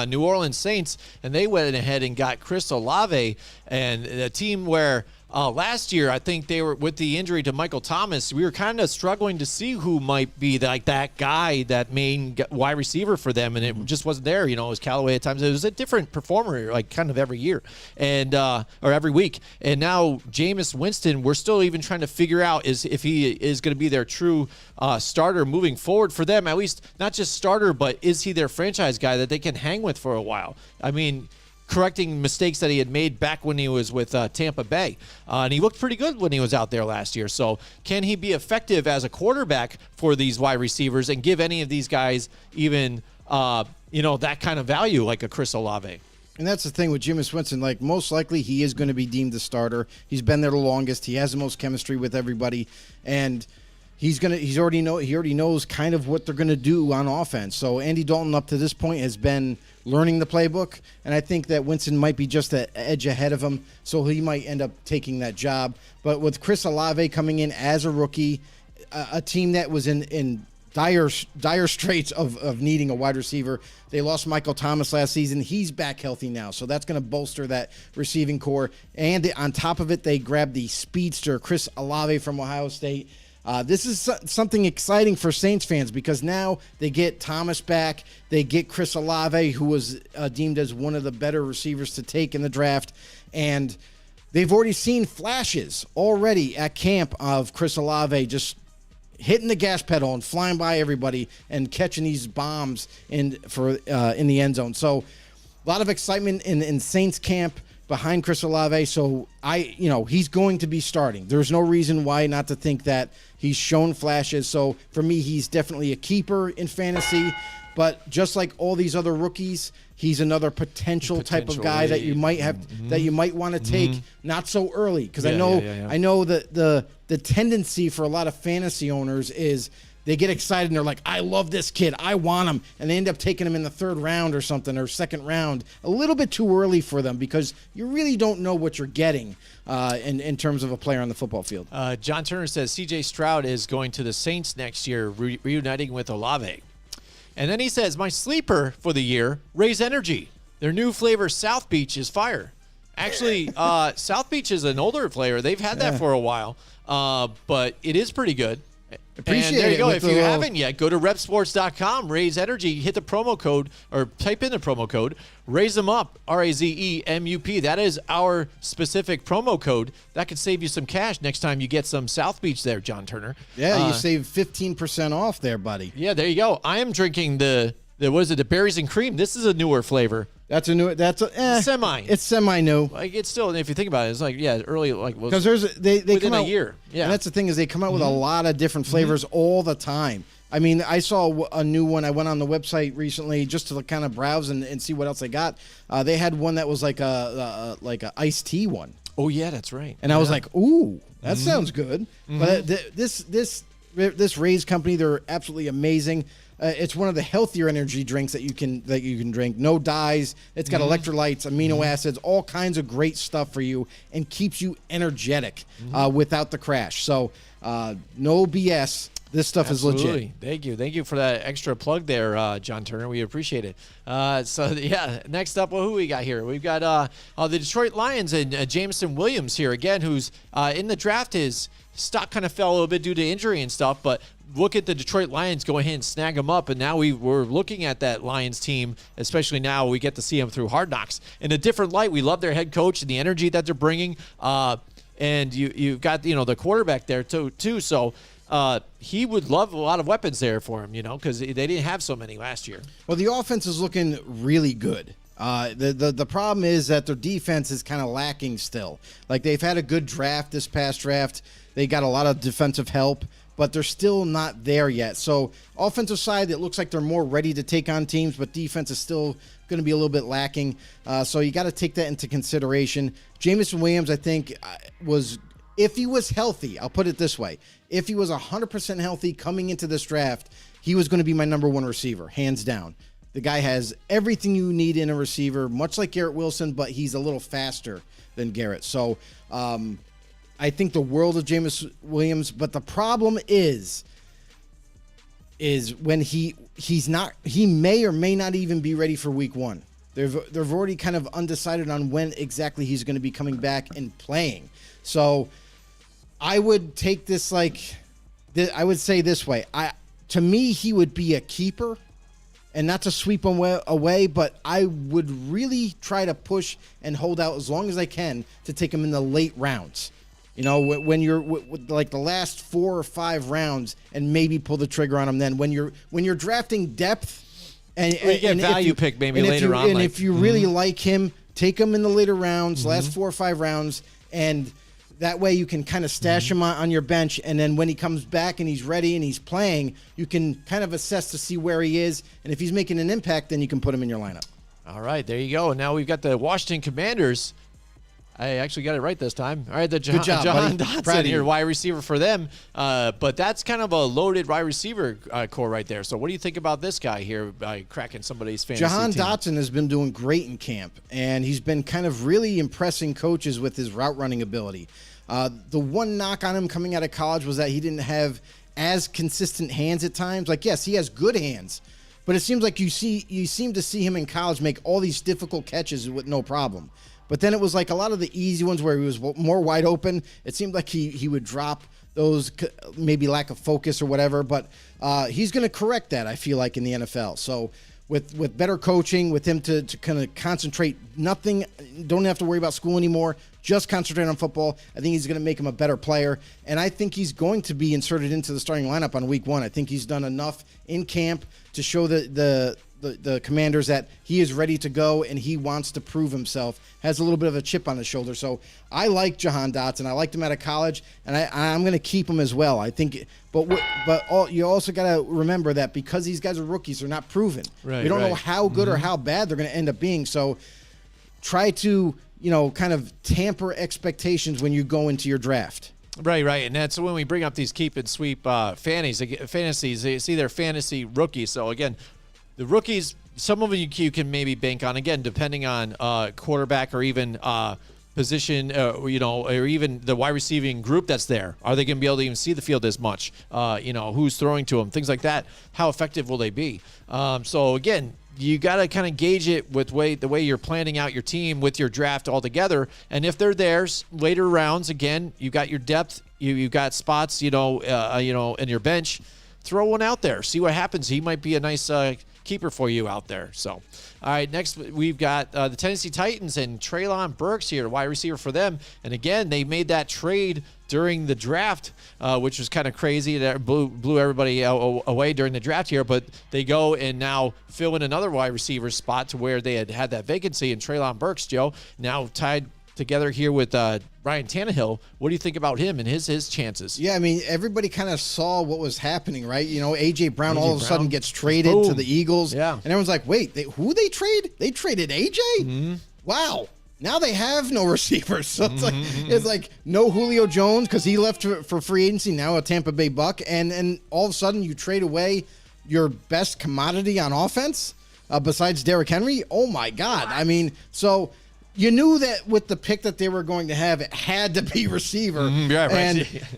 New Orleans Saints, and they went ahead and got Chris Olave, and a team where last year I think they were with the injury to Michael Thomas. We were kind of struggling to see who might be like that guy, that main wide receiver for them, and it just wasn't there. It was Callaway at times. It was a different performer, like kind of every year, and or every week. And now Jameis Winston, we're still even trying to figure out if he is going to be their true starter moving forward for them. At least not just starter, but is he their franchise guy that they can hang with for a while? I mean, correcting mistakes that he had made back when he was with Tampa Bay. And he looked pretty good when he was out there last year. So can he be effective as a quarterback for these wide receivers and give any of these guys even that kind of value like a Chris Olave. And that's the thing with Jameis Winston. Like, most likely he is going to be deemed the starter. He's been there the longest. He has the most chemistry with everybody, and he already knows kind of what they're going to do on offense. So Andy Dalton up to this point has been learning the playbook, and I think that Winston might be just an edge ahead of him, so he might end up taking that job. But with Chris Olave coming in as a rookie, a team that was in dire straits of needing a wide receiver. They lost Michael Thomas last season. He's back healthy now, so that's going to bolster that receiving core. And on top of it, they grabbed the speedster, Chris Olave from Ohio State. This is something exciting for Saints fans because now they get Thomas back. They get Chris Olave, who was deemed as one of the better receivers to take in the draft. And they've already seen flashes already at camp of Chris Olave just hitting the gas pedal and flying by everybody and catching these bombs in the end zone. So a lot of excitement in Saints camp behind Chris Olave. So he's going to be starting. There's no reason why not to think that he's shown flashes. So for me, he's definitely a keeper in fantasy. But just like all these other rookies, he's another potential type of guy that you might have that you might want to take not so early, because I know that the tendency for a lot of fantasy owners is they get excited and they're like, I love this kid, I want him, and they end up taking him in the third round or something, or second round, a little bit too early for them, because you really don't know what you're getting in terms of a player on the football field. John Turner says C.J. Stroud is going to the Saints next year, reuniting with Olave. And then he says, my sleeper for the year, Raise Energy. Their new flavor, South Beach, is fire. Actually, South Beach is an older flavor. They've had that for a while, but it is pretty good. Appreciate and there you it go. If you haven't yet, go to repsports.com, Raise Energy, hit the promo code, or type in the promo code, Raise Them Up, RAZEMUP. That is our specific promo code. That could save you some cash next time you get some South Beach there, John Turner. Yeah, you save 15% off there, buddy. Yeah, there you go. I am drinking the berries and cream. This is a newer flavor. That's semi. It's semi-new. Like, it's still, if you think about it, it's like, early, like, because they within come out a year. Yeah, and that's the thing, is they come out with a lot of different flavors all the time. I mean, I saw a new one. I went on the website recently just to kind of browse and see what else they got. They had one that was like a iced tea one. Oh yeah, that's right. And I was like, ooh, that sounds good. But this Raise company, they're absolutely amazing. It's one of the healthier energy drinks that you can drink. No dyes. It's got electrolytes, amino acids, all kinds of great stuff for you, and keeps you energetic without the crash. So no BS. This stuff is legit. Thank you for that extra plug there, John Turner. We appreciate it. Next up, who we got here? We've got the Detroit Lions and Jamison Williams here again, who's in the draft. His stock kind of fell a little bit due to injury and stuff, but look at the Detroit Lions go ahead and snag him up, and now we're looking at that Lions team, especially now we get to see them through Hard Knocks in a different light. We love their head coach and the energy that they're bringing, and you've got the quarterback there too. So he would love a lot of weapons there for him, because they didn't have so many last year. Well, the offense is looking really good. The problem is that their defense is kind of lacking still. Like, they've had a good draft this past draft. They got a lot of defensive help, but they're still not there yet. So offensive side, it looks like they're more ready to take on teams, but defense is still going to be a little bit lacking. So you got to take that into consideration. Jamison Williams, I think, if he was healthy, I'll put it this way. If he was 100% healthy coming into this draft, he was going to be my number one receiver, hands down. The guy has everything you need in a receiver, much like Garrett Wilson, but he's a little faster than Garrett. So I think the world of Jameis Williams, but the problem is when he may or may not even be ready for week one. They've already kind of undecided on when exactly he's going to be coming back and playing. So I would take this I would say this way. To me, he would be a keeper, and not to sweep him away, but I would really try to push and hold out as long as I can to take him in the late rounds. When you're like the last 4 or 5 rounds, and maybe pull the trigger on him then. When you're drafting depth, and you get value pick maybe later on. And if you really like him, take him in the later rounds, last 4 or 5 rounds, and That way you can kind of stash him on your bench, and then when he comes back and he's ready and he's playing, you can kind of assess to see where he is, and if he's making an impact, then you can put him in your lineup. All right, there you go. And now we've got the Washington Commanders. I actually got it right this time. All right, the Good job, Jahan buddy. Dodson Proud of here, you. wide receiver for them. But that's kind of a loaded wide receiver core right there. So what do you think about this guy here by cracking somebody's fantasy Jahan team? Dodson has been doing great in camp, and he's been kind of really impressing coaches with his route running ability. The one knock on him coming out of college was that he didn't have as consistent hands at times. Like, yes, he has good hands, but it seems like you seem to see him in college make all these difficult catches with no problem. But then it was like a lot of the easy ones where he was more wide open. It seemed like he would drop those, maybe lack of focus or whatever. But he's going to correct that, I feel like, in the NFL. So with better coaching, with him to kind of concentrate, don't have to worry about school anymore, just concentrate on football, I think he's going to make him a better player. And I think he's going to be inserted into the starting lineup on week 1. I think he's done enough in camp to show the Commanders that he is ready to go and he wants to prove himself, has a little bit of a chip on his shoulder. So I like Jahan Dodson. I liked him out of college, and I'm going to keep him as well. I think, you also got to remember that because these guys are rookies, they're not proven. Right, we don't know right. how good or how bad they're going to end up being. So try to, kind of tamper expectations when you go into your draft. Right. And that's when we bring up these keep and sweep fantasies. You see, they're fantasy rookies. So, again, the rookies, some of them you can maybe bank on, again, depending on quarterback or even position, or even the wide receiving group that's there. Are they going to be able to even see the field as much? Who's throwing to them, things like that. How effective will they be? So, again, you got to kind of gauge it with the way you're planning out your team with your draft altogether. And if they're theirs, later rounds, again, you got your depth, you got spots, in your bench. Throw one out there. See what happens. He might be a nice keeper for you out there. So, all right, next we've got the Tennessee Titans and Treylon Burks here, wide receiver for them. And again, they made that trade during the draft, which was kind of crazy. That blew everybody away during the draft here. But they go and now fill in another wide receiver spot to where they had that vacancy. And Treylon Burks, Joe, now tied together here with Ryan Tannehill. What do you think about him and his chances? Yeah, I mean, everybody kind of saw what was happening, right? A.J. Brown all of a sudden gets traded to the Eagles. Yeah. And everyone's like, wait, who they trade? They traded A.J.? Mm-hmm. Wow. Now they have no receivers. So it's like no Julio Jones because he left for free agency, now a Tampa Bay Buck. And all of a sudden you trade away your best commodity on offense besides Derrick Henry. Oh, my God. I mean, so you knew that with the pick that they were going to have, it had to be receiver. Yeah, right.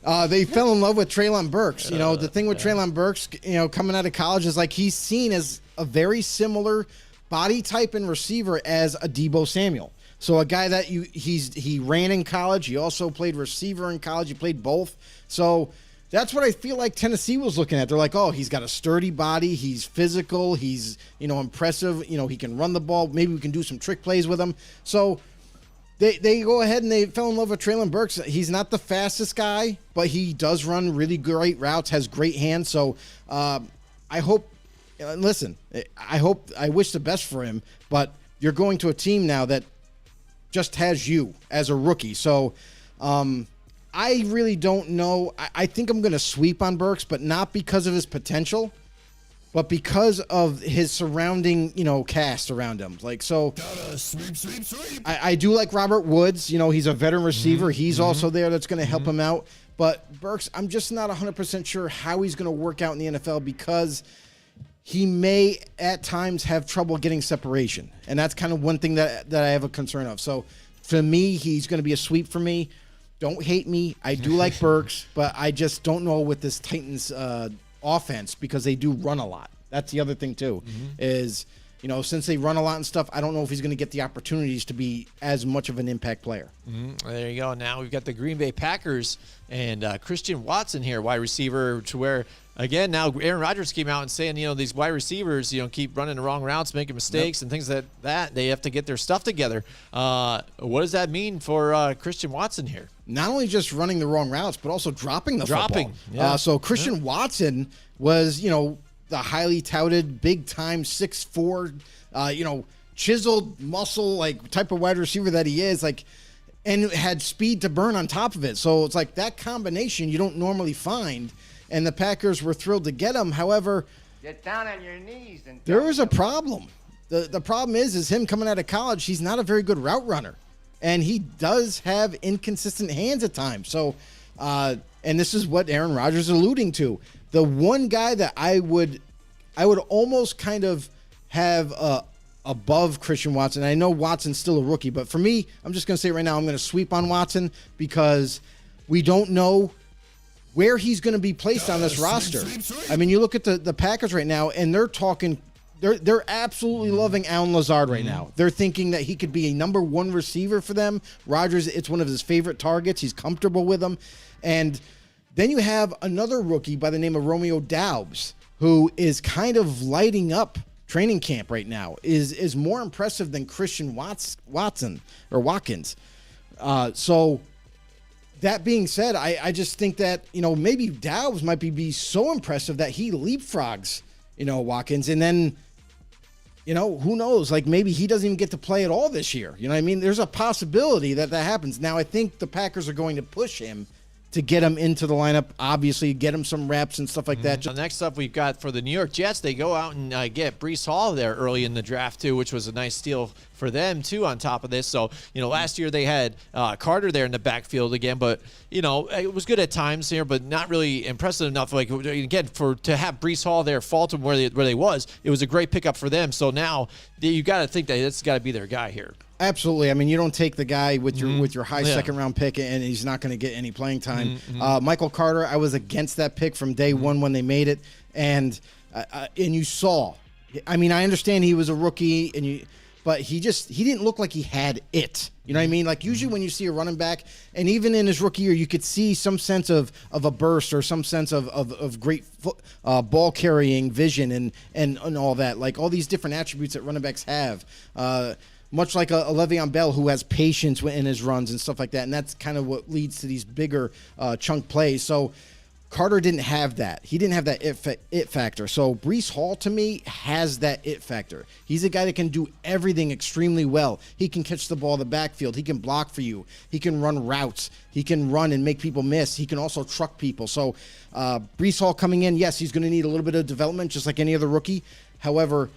And they fell in love with Treylon Burks. The thing with Treylon Burks, coming out of college is like he's seen as a very similar body type and receiver as a Deebo Samuel. So a guy that he ran in college. He also played receiver in college. He played both. So that's what I feel like Tennessee was looking at. They're like, oh, he's got a sturdy body. He's physical. He's, impressive. He can run the ball. Maybe we can do some trick plays with him. So they go ahead and they fell in love with Treylon Burks. He's not the fastest guy, but he does run really great routes, has great hands. So I hope, I wish the best for him, but you're going to a team now that just has you as a rookie. So I really don't know. I think I'm going to sweep on Burks, but not because of his potential, but because of his surrounding, cast around him. I do like Robert Woods. He's a veteran receiver. He's also there. That's going to help him out. But Burks, I'm just not 100% sure how he's going to work out in the NFL because he may at times have trouble getting separation. And that's kind of one thing that I have a concern of. So for me, he's going to be a sweep for me. Don't hate me. I do like Burks, but I just don't know with this Titans offense because they do run a lot. That's the other thing too, is, since they run a lot and stuff, I don't know if he's going to get the opportunities to be as much of an impact player. There you go. Now we've got the Green Bay Packers and Christian Watson here, wide receiver, to where, again, now Aaron Rodgers came out and saying, these wide receivers, keep running the wrong routes, making mistakes and things like that. They have to get their stuff together. What does that mean for Christian Watson here? Not only just running the wrong routes, but also dropping the football. Yeah. So Christian Watson was, the highly touted, big-time 6'4", chiseled muscle, type of wide receiver that he is. and had speed to burn on top of it. So it's like that combination you don't normally find, and the Packers were thrilled to get him. However, get down on your knees and there is a problem. The problem is him coming out of college, he's not a very good route runner, and he does have inconsistent hands at times. So, and this is what Aaron Rodgers is alluding to. The one guy that I would almost kind of have above Christian Watson. I know Watson's still a rookie, but for me, I'm just going to say right now, I'm going to sweep on Watson because we don't know where he's going to be placed on this roster. I mean, you look at the Packers right now, and they're absolutely loving Allen Lazard right now. They're thinking that he could be a number one receiver for them. Rodgers, it's one of his favorite targets. He's comfortable with him. And then you have another rookie by the name of Romeo Doubs, who is kind of lighting up training camp right now, is more impressive than Christian Watson or Watkins. So that being said, I just think that, maybe Doubs might be so impressive that he leapfrogs, Watkins, and then, who knows? Like maybe he doesn't even get to play at all this year. You know what I mean? There's a possibility that happens. Now I think the Packers are going to push him to get him into the lineup, obviously, get him some reps and stuff like that. Next up, we've got for the New York Jets, they go out and get Breece Hall there early in the draft, too, which was a nice steal for them, too, on top of this. So, last year they had Carter there in the backfield again, but, it was good at times here, but not really impressive enough. Like, again, to have Breece Hall there, Fulton where they was, it was a great pickup for them. So now you got to think that it's got to be their guy here. Absolutely. I mean, you don't take the guy with your high second round pick and he's not going to get any playing time. Michael Carter, I was against that pick from day one when they made it, and you saw. I mean, I understand he was a rookie, but he didn't look like he had it. You know what I mean? Like usually when you see a running back, and even in his rookie year, you could see some sense of a burst or some sense of great ball carrying vision and all that. Like all these different attributes that running backs have. Much like a Le'Veon Bell who has patience in his runs and stuff like that. And that's kind of what leads to these bigger chunk plays. So Carter didn't have that. He didn't have that it factor. So Breece Hall, to me, has that it factor. He's a guy that can do everything extremely well. He can catch the ball in the backfield. He can block for you. He can run routes. He can run and make people miss. He can also truck people. So Breece Hall coming in, yes, he's going to need a little bit of development just like any other rookie. However,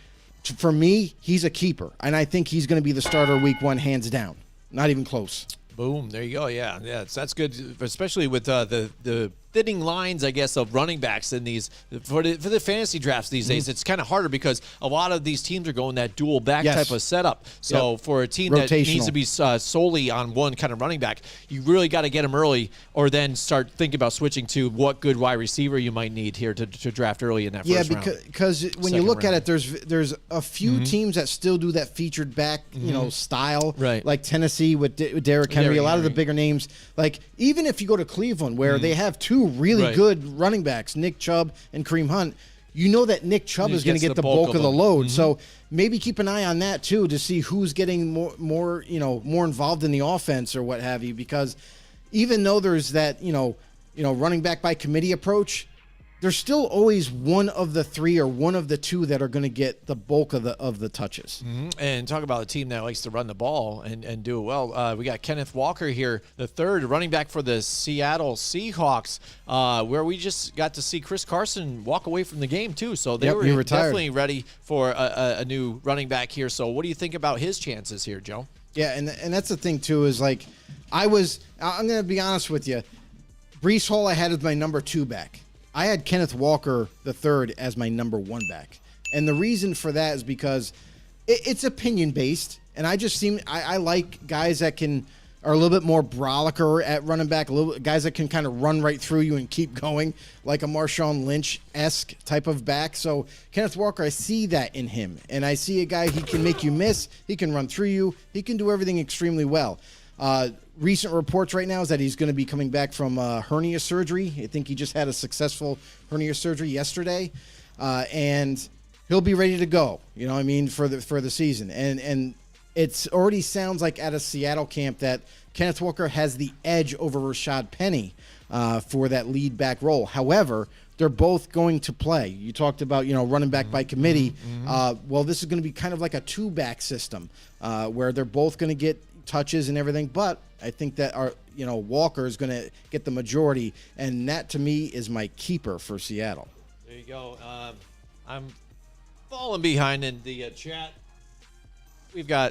for me, he's a keeper, and I think he's going to be the starter week one, hands down. Not even close. Boom. There you go. Yeah. That's good, especially with the thinning lines, I guess, of running backs in these for the fantasy drafts these days. It's kind of harder because a lot of these teams are going that dual back type of setup. So for a team that needs to be solely on one kind of running back, you really got to get them early, or then start thinking about switching to what good wide receiver you might need here to draft early in that first round. Yeah, because when you look at it, there's a few teams that still do that featured back, style, right? Like Tennessee with Derrick Henry, a lot of the bigger names. Like even if you go to Cleveland, where they have two really good running backs, Nick Chubb and Kareem Hunt, you know that Nick Chubb is going to get the bulk of the load. So maybe keep an eye on that too to see who's getting more involved in the offense or what have you. Because even though there's that running back by committee approach, there's still always one of the three or one of the two that are going to get the bulk of the touches. And talk about a team that likes to run the ball and do it well. We got Kenneth Walker here, the third running back for the Seattle Seahawks, where we just got to see Chris Carson walk away from the game too. So they were definitely ready for a new running back here. So what do you think about his chances here, Joe? Yeah, and that's the thing too is like I'm going to be honest with you. Breece Hall I had as my number 2 back. I had Kenneth Walker the third as my number 1 back. And the reason for that is because it's opinion based. And I like guys that are a little bit more brolicker at running back, guys that can kind of run right through you and keep going, like a Marshawn Lynch-esque type of back. So Kenneth Walker, I see that in him. And I see a guy, he can make you miss, he can run through you, he can do everything extremely well. Recent reports right now is that he's going to be coming back from hernia surgery. I think he just had a successful hernia surgery yesterday, and he'll be ready to go. You know what I mean, for the season. And it's already sounds like at a Seattle camp that Kenneth Walker has the edge over Rashad Penny for that lead back role. However, they're both going to play. You talked about running back by committee. Well, this is going to be kind of like a 2-back system where they're both going to get touches and everything, but I think that Walker is going to get the majority, and that to me is my keeper for Seattle. There you go. I'm falling behind in the chat. We've got,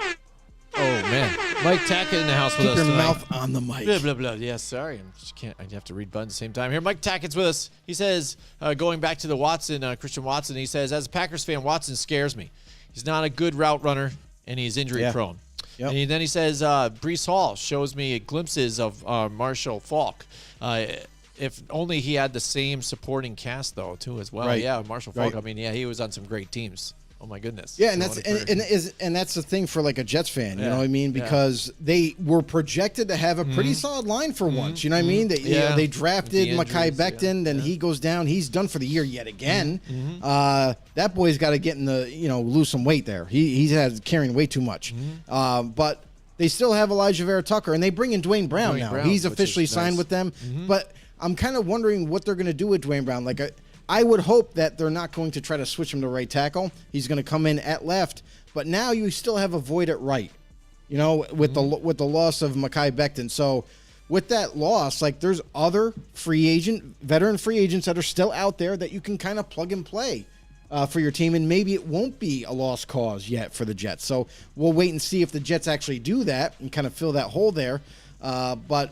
Mike Tackett in the house with Keep us your tonight. mouth on the mic. Blah, blah, blah. Yeah, sorry. I have to read buttons at the same time here. Mike Tackett's with us. He says, going back to the Christian Watson, he says, as a Packers fan, Watson scares me. He's not a good route runner, and he's injury prone. Yep. And then he says, Breece Hall shows me glimpses of Marshall Faulk. If only he had the same supporting cast, though, too, as well. Right. Yeah, Marshall Faulk. Right. I mean, he was on some great teams. Oh my goodness. Yeah, and that's the thing for like a Jets fan, you know what I mean? Because they were projected to have a pretty solid line for once. You know what I mean? They drafted Mekhi Becton, then he goes down. He's done for the year yet again. That boy's got to get in the lose some weight there. He's carrying way too much. But they still have Elijah Vera Tucker, and they bring in Dwayne Brown now. He's officially signed with them. But I'm kind of wondering what they're going to do with Dwayne Brown. Like I would hope that they're not going to try to switch him to right tackle. He's going to come in at left, but now you still have a void at right, with the loss of Mekhi Becton. So with that loss, like there's other veteran free agents that are still out there that you can kind of plug and play for your team, and maybe it won't be a lost cause yet for the Jets. So we'll wait and see if the Jets actually do that and kind of fill that hole there. But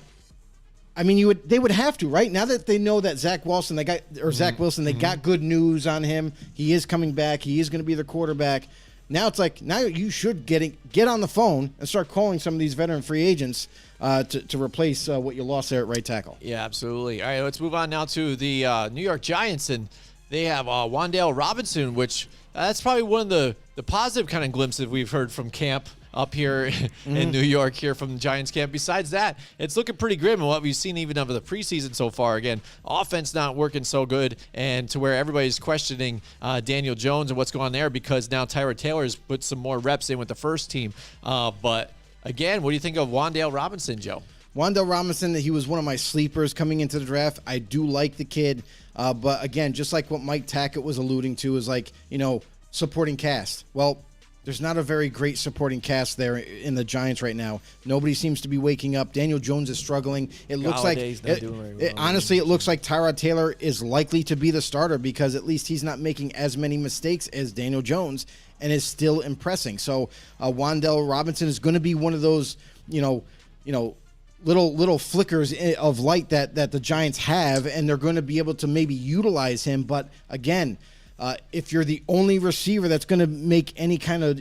I mean, they would have to, right? Now that they know that Zach Wilson, they got good news on him. He is coming back. He is going to be their quarterback. Now it's like, now you should get on the phone and start calling some of these veteran free agents to replace what you lost there at right tackle. Yeah, absolutely. All right, let's move on now to the New York Giants, and they have Wan'Dale Robinson, which that's probably one of the positive kind of glimpses we've heard from camp up here in New York here from the Giants camp. Besides that, it's looking pretty grim in what we've seen even over the preseason so far. Again, offense not working so good, and to where everybody's questioning Daniel Jones and what's going on there because now Tyrod Taylor's put some more reps in with the first team. But again, what do you think of Wan'Dale Robinson, Joe? Wan'Dale Robinson, he was one of my sleepers coming into the draft. I do like the kid. But again, just like what Mike Tackett was alluding to is like, supporting cast. Well, there's not a very great supporting cast there in the Giants right now. Nobody seems to be waking up. Daniel Jones is struggling. It looks honestly, it looks like Tyrod Taylor is likely to be the starter because at least he's not making as many mistakes as Daniel Jones and is still impressing. So Wan'Dale Robinson is going to be one of those, little flickers of light that the Giants have, and they're going to be able to maybe utilize him. But again, if you're the only receiver that's going to make any kind of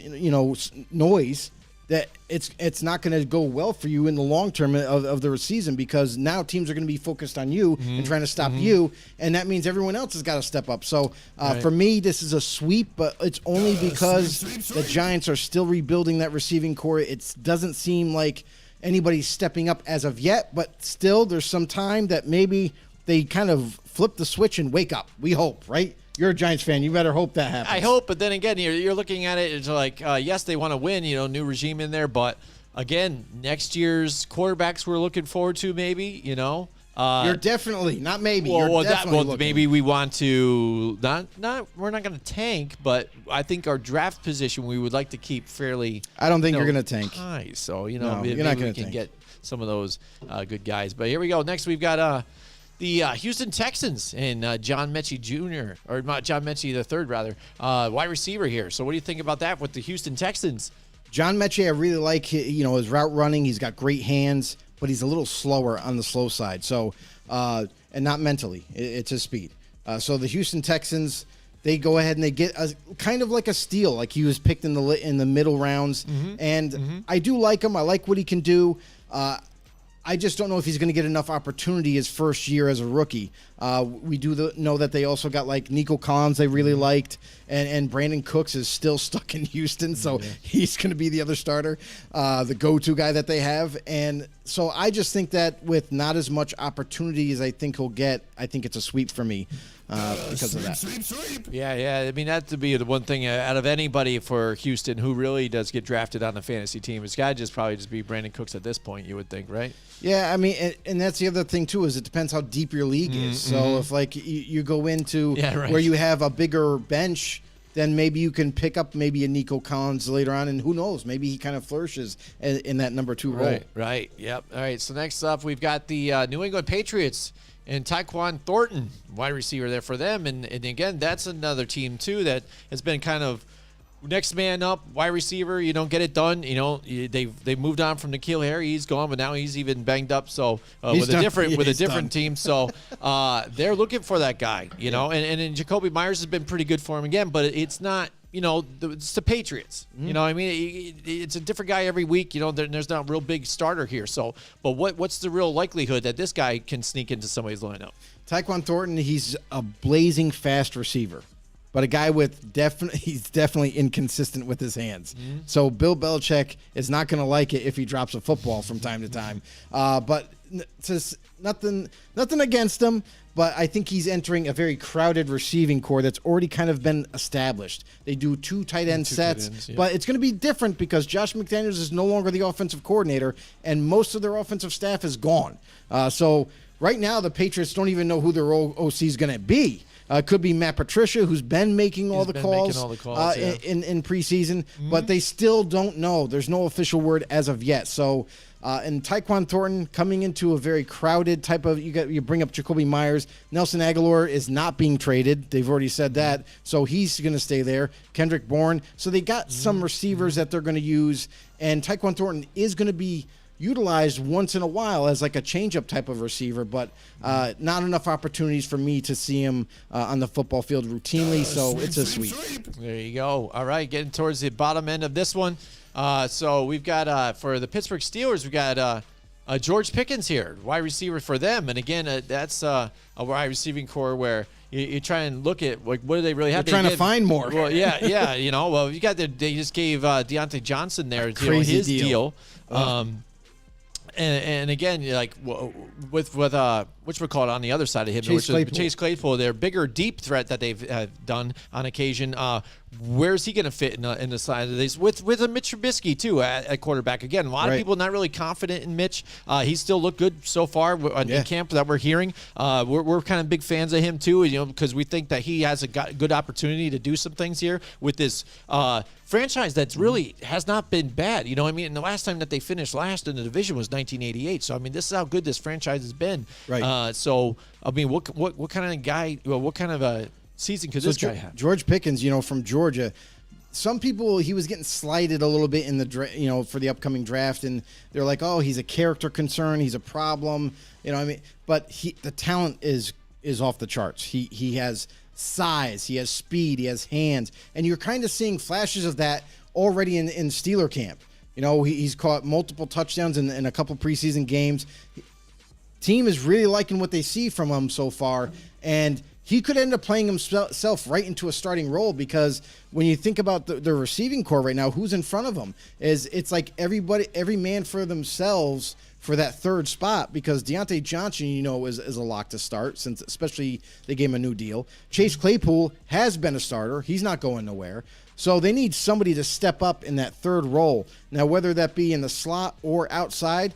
noise, that it's not going to go well for you in the long term of the season because now teams are going to be focused on you and trying to stop you, and that means everyone else has got to step up. So for me, this is a sweep, but it's only because the Giants are still rebuilding that receiving core. It doesn't seem like anybody's stepping up as of yet, but still there's some time that maybe they kind of flip the switch and wake up. We hope, right? You're a Giants fan. You better hope that happens. I hope, but then again, you're looking at it, it's like, yes, they want to win, new regime in there, but again, next year's quarterbacks we're looking forward to maybe, You're definitely, not maybe, you're definitely looking. Maybe we want to, we're not going to tank, but I think our draft position we would like to keep fairly. I don't think you're going to tank. High, so, No, maybe you're not gonna we can tank. get some of those good guys. But here we go. Next, we've got the Houston Texans and John Mechie Jr., or not John Mechie III, rather, wide receiver here. So what do you think about that with the Houston Texans? John Mechie, I really like his route running. He's got great hands, but he's a little slower on the slow side. So, and not mentally, it's his speed. So the Houston Texans, they go ahead and they get kind of like a steal, like he was picked in the middle rounds. I do like him. I like what he can do. I just don't know if he's going to get enough opportunity his first year as a rookie. We do know that they also got like Nico Collins they really liked, and Brandon Cooks is still stuck in Houston, so he's going to be the other starter, the go-to guy that they have. And so I just think that with not as much opportunity as I think he'll get, I think it's a sweep for me. Because of that. Yeah. I mean, that to be the one thing out of anybody for Houston who really does get drafted on the fantasy team. It's got to probably be Brandon Cooks at this point, you would think, right? Yeah, I mean, and that's the other thing, too, is it depends how deep your league is. So if, like, you go into where you have a bigger bench, then maybe you can pick up maybe a Nico Collins later on, and who knows, maybe he kind of flourishes in that number 2 role. Right. Yep. All right. So next up, we've got the New England Patriots and Tyquan Thornton, wide receiver there for them. And again, that's another team too that has been kind of next man up, wide receiver. You don't get it done. They've moved on from N'Keal Harry. He's gone, but now he's even banged up. So with a different team. So they're looking for that guy. And Jacoby Myers has been pretty good for him again, but it's not. It's the Patriots. You know what I mean? It's a different guy every week. There's not a real big starter here. So, but what's the real likelihood that this guy can sneak into somebody's lineup? Tyquan Thornton, he's a blazing fast receiver, but a guy he's definitely inconsistent with his hands. So Bill Belichick is not going to like it if he drops a football from time to time. But nothing against him. But I think he's entering a very crowded receiving core that's already kind of been established. They do 2 tight end sets, but it's going to be different because Josh McDaniels is no longer the offensive coordinator, and most of their offensive staff is gone. So right now, the Patriots don't even know who their OC is going to be. Could be Matt Patricia, who's been making all the calls in preseason, but they still don't know. There's no official word as of yet. So, and Tyquan Thornton coming into a very crowded type of, you bring up Jacoby Myers. Nelson Aguilar is not being traded. They've already said that. So he's going to stay there. Kendrick Bourne. So they got some receivers that they're going to use. And Tyquan Thornton is going to be utilized once in a while as like a change-up type of receiver, but not enough opportunities for me to see him on the football field routinely, so it's a sweep. There you go. All right, getting towards the bottom end of this one. So we've got, for the Pittsburgh Steelers, we've got George Pickens here, wide receiver for them. And again, that's a wide receiving core where you try and look at, like, what do they really have? They're trying to find more. Well, yeah. Well, you got they just gave Deontay Johnson there, his deal. And again, like with which we call it on the other side of him, Chase Claypool, their bigger deep threat that they've done on occasion. Where's he going to fit in the side of this? With a Mitch Trubisky too at quarterback. Again, a lot of people not really confident in Mitch. He still looked good so far in camp that we're hearing. We're kind of big fans of him too, because we think that he has a good opportunity to do some things here with this franchise that's really has not been bad. You know what I mean? And the last time that they finished last in the division was 1988. So I mean, this is how good this franchise has been. Right. So I mean, what kind of guy? Well, what kind of a season could this guy have? George Pickens, from Georgia. Some people, he was getting slighted a little bit in the for the upcoming draft, and they're like, "Oh, he's a character concern. He's a problem." But the talent is off the charts. He has size, he has speed, he has hands, and you're kind of seeing flashes of that already in Steeler camp. He's caught multiple touchdowns in a couple preseason games. Team is really liking what they see from him so far, and he could end up playing himself right into a starting role, because when you think about the receiving core right now, who's in front of him it's like every man for themselves for that third spot, because Deontay Johnson, is a lock to start, since especially they gave him a new deal. Chase Claypool has been a starter. He's not going nowhere. So they need somebody to step up in that third role. Now, whether that be in the slot or outside,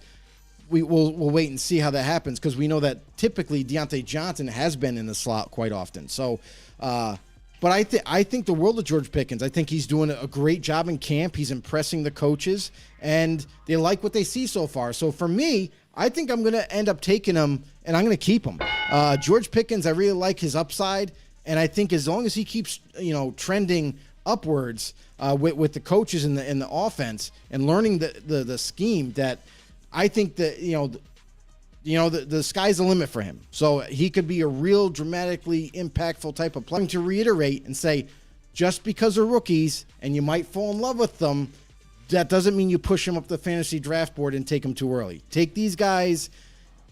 we'll wait and see how that happens, because we know that typically Deontay Johnson has been in the slot quite often. So, but I think the world of George Pickens. I think he's doing a great job in camp. He's impressing the coaches, and they like what they see so far. So for me, I think I'm going to end up taking him, and I'm going to keep him. George Pickens, I really like his upside, and I think as long as he keeps trending upwards with the coaches in the offense and learning the scheme, that I think that the sky's the limit for him. So he could be a real dramatically impactful type of player. To reiterate and say, just because they're rookies and you might fall in love with them, that doesn't mean you push them up the fantasy draft board and take them too early. Take these guys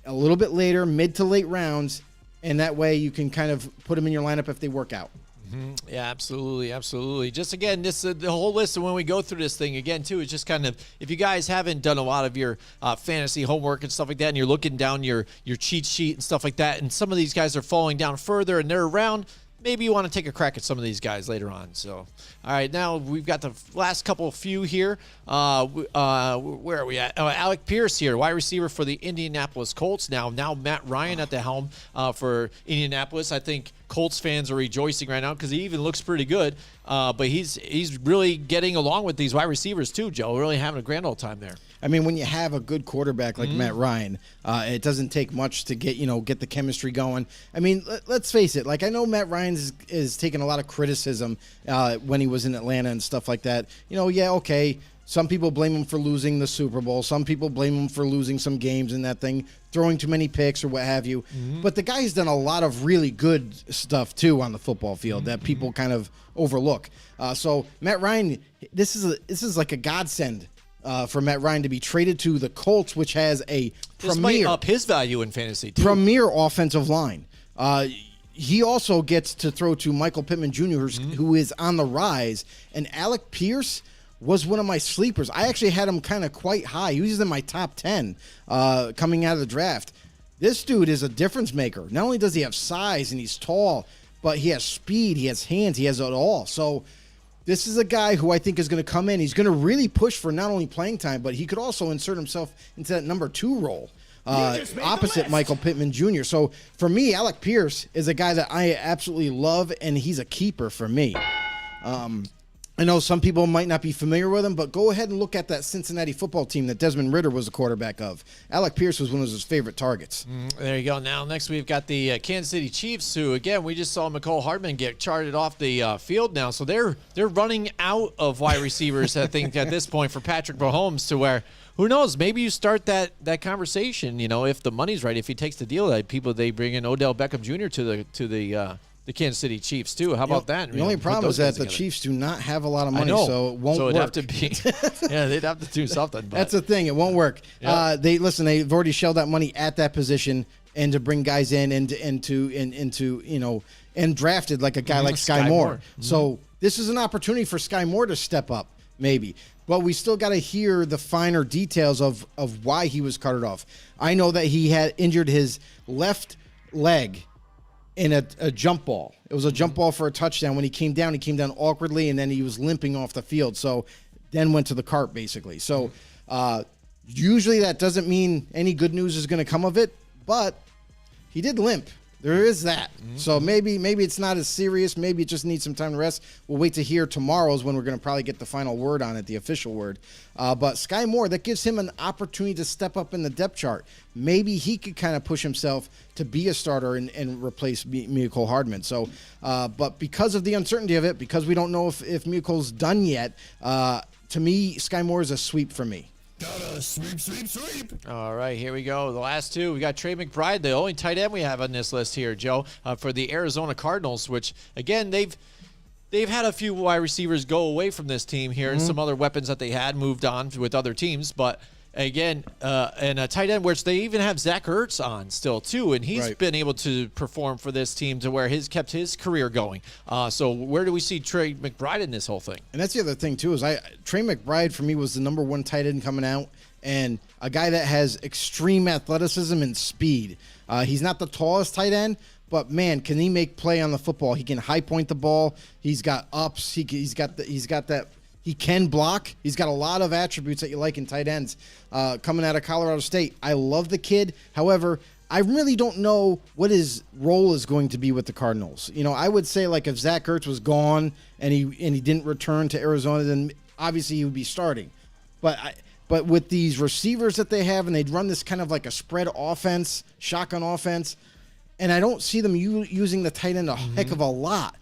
a little bit later, mid to late rounds, and that way you can kind of put them in your lineup if they work out. Mm-hmm. Yeah, absolutely. Just again, the whole list, and when we go through this thing again too, is just kind of, if you guys haven't done a lot of your fantasy homework and stuff like that, and you're looking down your cheat sheet and stuff like that, and some of these guys are falling down further and they're around, maybe you want to take a crack at some of these guys later on. So, all right, now we've got the last few here. Where are we at? Alec Pierce here, wide receiver for the Indianapolis Colts. Now Matt Ryan at the helm for Indianapolis. I think Colts fans are rejoicing right now because he even looks pretty good. But he's really getting along with these wide receivers too, Joe. Really having a grand old time there. I mean, when you have a good quarterback like Matt Ryan, it doesn't take much to get the chemistry going. I mean, let's face it. Like, I know Matt Ryan is taking a lot of criticism when he was in Atlanta and stuff like that. Yeah, okay. Some people blame him for losing the Super Bowl. Some people blame him for losing some games in that thing, throwing too many picks or what have you. But the guy's done a lot of really good stuff, too, on the football field that people kind of overlook. So Matt Ryan, this is like a godsend for Matt Ryan to be traded to the Colts, which has a This might up his value in fantasy, too. Premier offensive line. He also gets to throw to Michael Pittman Jr., who is on the rise. And Alec Pierce was one of my sleepers. I actually had him kind of quite high. He was in my top 10 coming out of the draft. This dude is a difference maker. Not only does he have size and he's tall, but he has speed, he has hands, he has it all. So this is a guy who I think is going to come in. He's going to really push for not only playing time, but he could also insert himself into that number 2 role opposite Michael Pittman Jr. So for me, Alec Pierce is a guy that I absolutely love, and he's a keeper for me. I know some people might not be familiar with him, but go ahead and look at that Cincinnati football team that Desmond Ridder was the quarterback of. Alec Pierce was one of his favorite targets. There you go. Now, next we've got the Kansas City Chiefs, who, again, we just saw McCole Hardman get charted off the field now. So they're running out of wide receivers, I think, at this point for Patrick Mahomes, to where, who knows, maybe you start that conversation, if the money's right, if he takes the deal, that they bring in Odell Beckham Jr. to the Kansas City Chiefs, too. How about that? The only problem is that the Chiefs do not have a lot of money, so it won't work. So it'd have to be, they'd have to do something. But. That's the thing. It won't work. Yep. They've already shelled out money at that position and to bring guys in and drafted like a guy like Sky Moore. So this is an opportunity for Sky Moore to step up, maybe. But we still got to hear the finer details of why he was carted off. I know that he had injured his left leg in a jump ball. It was a jump ball for a touchdown. When he came down awkwardly, and then he was limping off the field. So then went to the cart, basically. So usually that doesn't mean any good news is going to come of it, but he did limp. There is that. So maybe it's not as serious. Maybe it just needs some time to rest. We'll wait to hear tomorrow's when we're going to probably get the final word on it, the official word. But Sky Moore, that gives him an opportunity to step up in the depth chart. Maybe he could kind of push himself to be a starter and replace Mecole Hardman. So, but because of the uncertainty of it, because we don't know if Mecole's done yet, to me, Sky Moore is a sweep for me. Gotta sweep. All right, here we go. The last two. We got Trey McBride, the only tight end we have on this list here, Joe, for the Arizona Cardinals, which, again, they've had a few wide receivers go away from this team here, and some other weapons that they had moved on with other teams. But, again, and a tight end, which they even have Zach Ertz on still, too, and he's been able to perform for this team to where he's kept his career going. So where do we see Trey McBride in this whole thing? And that's the other thing, too, is Trey McBride, for me, was the number 1 tight end coming out, and a guy that has extreme athleticism and speed. He's not the tallest tight end, but, man, can he make play on the football? He can high point the ball. He's got ups. He's got that. He can block. He's got a lot of attributes that you like in tight ends coming out of Colorado State. I love the kid. However, I really don't know what his role is going to be with the Cardinals. I would say, like, if Zach Ertz was gone and he didn't return to Arizona, then obviously he would be starting. But with these receivers that they have, and they'd run this kind of like a spread offense, shotgun offense, and I don't see them using the tight end a heck of a lot.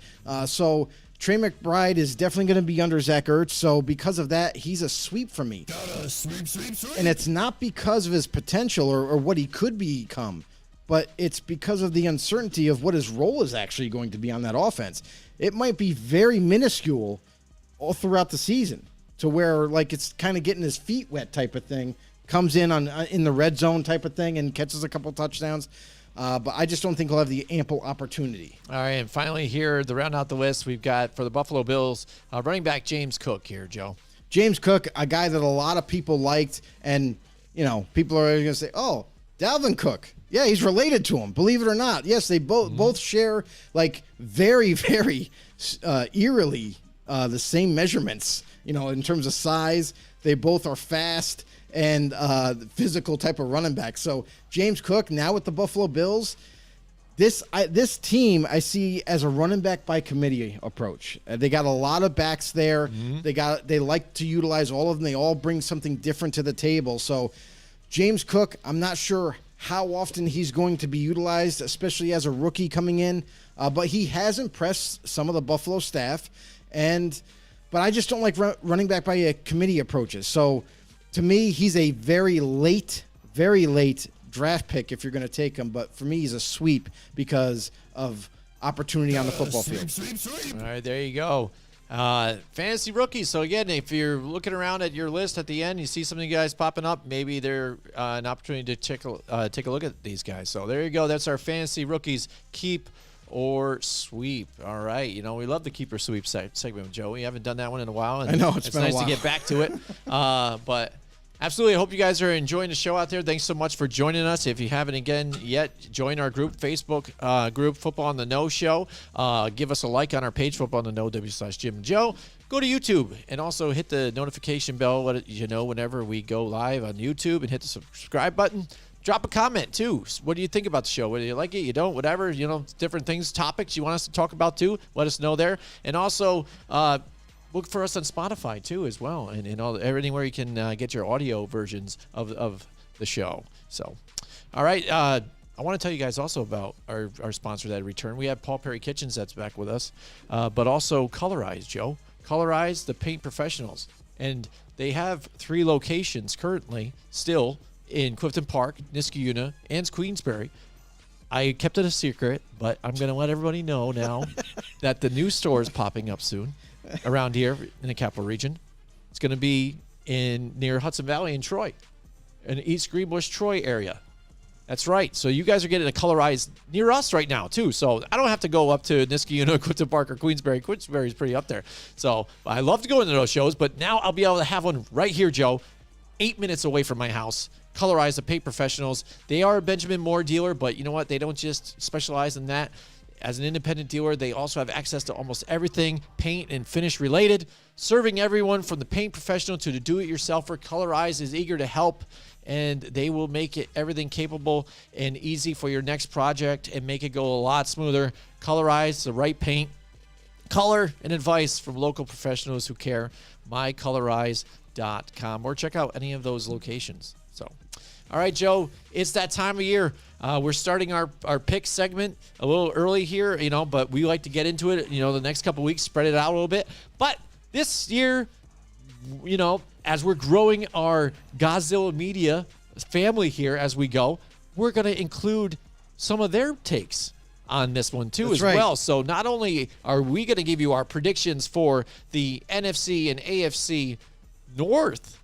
So Trey McBride is definitely going to be under Zach Ertz. So because of that, he's a sweep for me. Gotta sweep. And it's not because of his potential or what he could become, but it's because of the uncertainty of what his role is actually going to be on that offense. It might be very minuscule all throughout the season, to where, like, it's kind of getting his feet wet type of thing, comes in in the red zone type of thing and catches a couple touchdowns. But I just don't think he'll have the ample opportunity. All right, and finally here, to round out the list, we've got, for the Buffalo Bills, running back James Cook here, Joe. James Cook, a guy that a lot of people liked, and, people are going to say, oh, Dalvin Cook. Yeah, he's related to him, believe it or not. Yes, they both share like very, very eerily the same measurements, in terms of size. They both are fast and physical type of running back. So James Cook now with the Buffalo Bills, this team I see as a running back by committee approach. They got a lot of backs there. They like to utilize all of them. They all bring something different to the table. So James Cook, I'm not sure how often he's going to be utilized, especially as a rookie coming in. But he has impressed some of the Buffalo staff. But I just don't like running back by committee approaches. So to me, he's a very late draft pick if you're going to take him. But for me, he's a sweep because of opportunity on the football field. All right, there you go. Fantasy rookies. So again, if you're looking around at your list at the end, you see some of you guys popping up, maybe they're an opportunity to take a look at these guys. So there you go. That's our fantasy rookies. Keep or sweep. All right. We love the keep or sweep segment with Joe. We haven't done that one in a while. And I know it's been nice a while to get back to it. But absolutely. I hope you guys are enjoying the show out there. Thanks so much for joining us. If you haven't yet, join our group, Facebook group, Football on the Know Show. Give us a like on our page, Football on the Know, /Jim and Joe. Go to YouTube and also hit the notification bell, whenever we go live on YouTube, and hit the subscribe button. Drop a comment, too. What do you think about the show? Whether you like it, you don't, whatever, different things, topics you want us to talk about, too. Let us know there. And also, look for us on Spotify, too, as well, and everywhere you can get your audio versions of the show. So, all right. I want to tell you guys also about our sponsor that returned. We have Paul Perry Kitchens that's back with us, but also Colorize, Joe. Colorize, the paint professionals. And they have 3 locations currently still in Clifton Park, Niskayuna, and Queensbury. I kept it a secret, but I'm going to let everybody know now that the new store is popping up soon around here in the capital region. It's going to be near Hudson Valley in Troy, in the East Greenbush, Troy area. That's right. So you guys are getting a Colorize near us right now, too. So I don't have to go up to Niskayuna, Clifton Park, or Queensbury. Queensbury is pretty up there. So I love to go into those shows, but now I'll be able to have one right here, Joe, 8 minutes away from my house. Colorize, the paint professionals. They are a Benjamin Moore dealer, but you know what? They don't just specialize in that. As an independent dealer, they also have access to almost everything paint and finish related, serving everyone from the paint professional to the do-it-yourselfer. Colorize is eager to help, and they will make it everything capable and easy for your next project and make it go a lot smoother. Colorize, the right paint, color, and advice from local professionals who care. mycolorize.com, or check out any of those locations. So, all right, Joe, it's that time of year. We're starting our pick segment a little early here, but we like to get into it, the next couple weeks, spread it out a little bit. But this year, as we're growing our Godzilla Media family here as we go, we're going to include some of their takes on this one too. That's as right. Well. So not only are we going to give you our predictions for the NFC and AFC North,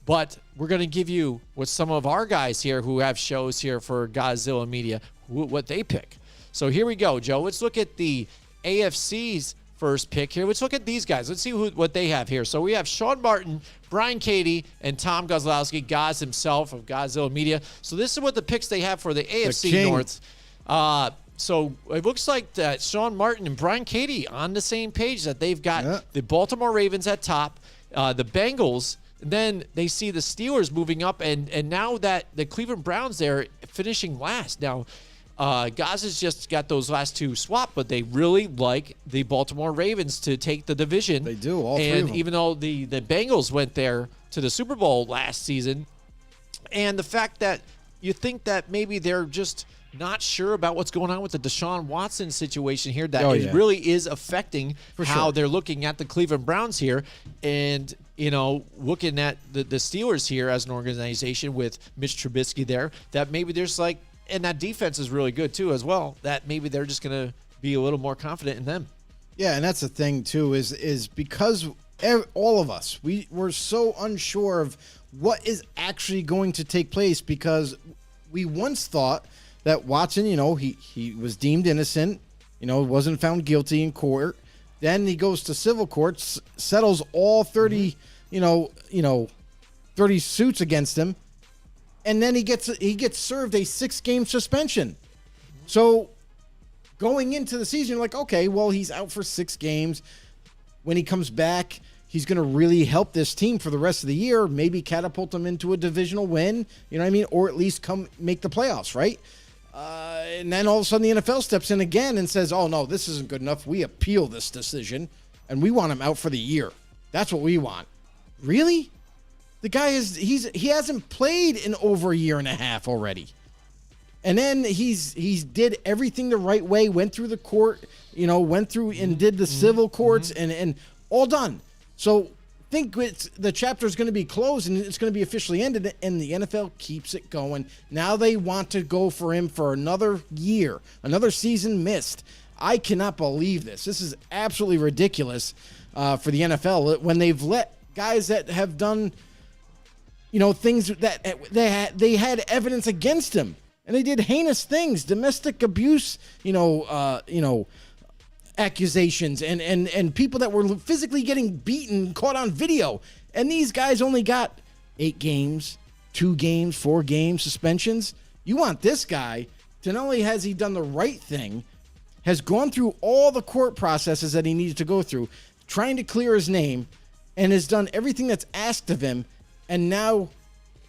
but we're going to give you what some of our guys here who have shows here for Godzilla Media, what they pick. So here we go, Joe. Let's look at the AFC's first pick here. Let's look at these guys. Let's see what they have here. So we have Sean Martin, Brian Cady, and Tom Gozlowski, Goz himself of Godzilla Media. So this is what the picks they have for the AFC North. So it looks like that Sean Martin and Brian Cady on the same page, that they've got the Baltimore Ravens at top, the Bengals. And then they see the Steelers moving up, and now that the Cleveland Browns there finishing last. Now, Goz has just got those last two swapped, but they really like the Baltimore Ravens to take the division. They do, all three of them. And even though the Bengals went there to the Super Bowl last season, and the fact that you think that maybe they're just not sure about what's going on with the Deshaun Watson situation here, that it really is affecting how they're looking at the Cleveland Browns here. And, looking at the Steelers here as an organization with Mitch Trubisky there, that maybe there's and that defense is really good too as well, that maybe they're just going to be a little more confident in them. Yeah, and that's the thing too, is because all of us, we're so unsure of what is actually going to take place, because we once thought that Watson, he was deemed innocent, wasn't found guilty in court. Then he goes to civil court, settles all 30, 30 suits against him. and then he gets served a 6-game suspension. So going into the season, you're like, okay, well, he's out for 6 games. When he comes back, he's going to really help this team for the rest of the year, maybe catapult them into a divisional win, you know what I mean? Or at least come make the playoffs, right? And then all of a sudden the NFL steps in again and says, oh, no, this isn't good enough. We appeal this decision, and we want him out for the year. That's what we want. Really? The guy he hasn't played in over a year and a half already. And then he's did everything the right way, went through the court, went through and did the civil courts and all done. So think the chapter is going to be closed and it's going to be officially ended, and the NFL keeps it going. Now they want to go for him for another year, another season missed. I cannot believe this. This is absolutely ridiculous for the NFL when they've let guys that have done, things that they had evidence against him, and they did heinous things, domestic abuse, accusations and people that were physically getting beaten, caught on video. And these guys only got 8 games, 2 games, 4 games, suspensions. You want this guy to not only has he done the right thing, has gone through all the court processes that he needed to go through, trying to clear his name, and has done everything that's asked of him, and now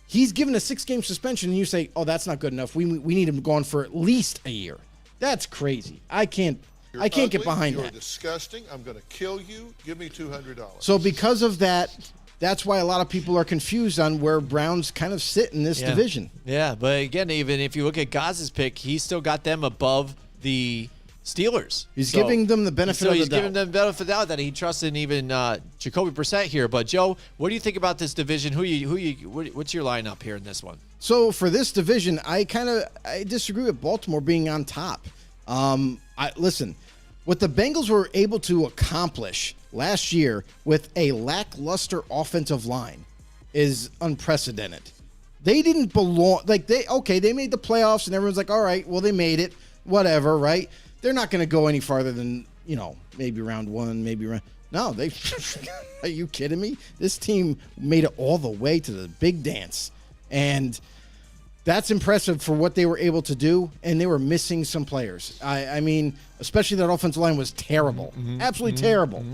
he's given a 6-game suspension, and you say, oh, that's not good enough. We need him gone for at least a year. That's crazy. I can't get behind that. You're disgusting. I'm going to kill you. Give me $200. So because of that, that's why a lot of people are confused on where Browns kind of sit in this division. Yeah, but again, even if you look at Gaz's pick, he still got them above the Steelers. He's giving them the benefit of the doubt. He's giving them the benefit of the doubt that he trusts in even Jacoby Brissett here. But Joe, what do you think about this division? What's your lineup here in this one? So for this division, I disagree with Baltimore being on top. Listen, what the Bengals were able to accomplish last year with a lackluster offensive line is unprecedented. They didn't belong. They made the playoffs, and everyone's like, all right, well, they made it, whatever, right? They're not going to go any farther than, maybe round 1, maybe round. No, are you kidding me? This team made it all the way to the big dance, and that's impressive for what they were able to do, and they were missing some players. I mean, especially that offensive line was terrible, absolutely terrible,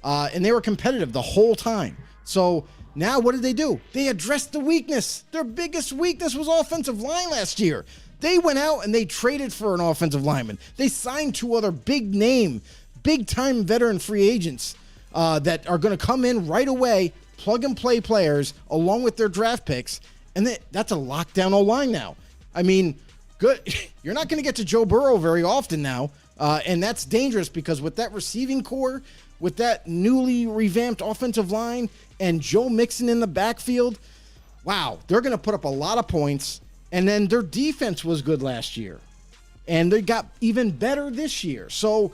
and they were competitive the whole time. So now what did they do? They addressed the weakness. Their biggest weakness was offensive line last year. They went out and they traded for an offensive lineman. They signed 2 other big-time veteran free agents that are going to come in right away, plug-and-play players, along with their draft picks, and that's a lockdown O-line now. I mean, good. You're not going to get to Joe Burrow very often now, and that's dangerous because with that receiving core, with that newly revamped offensive line, and Joe Mixon in the backfield, wow, they're going to put up a lot of points. And then their defense was good last year, and they got even better this year. So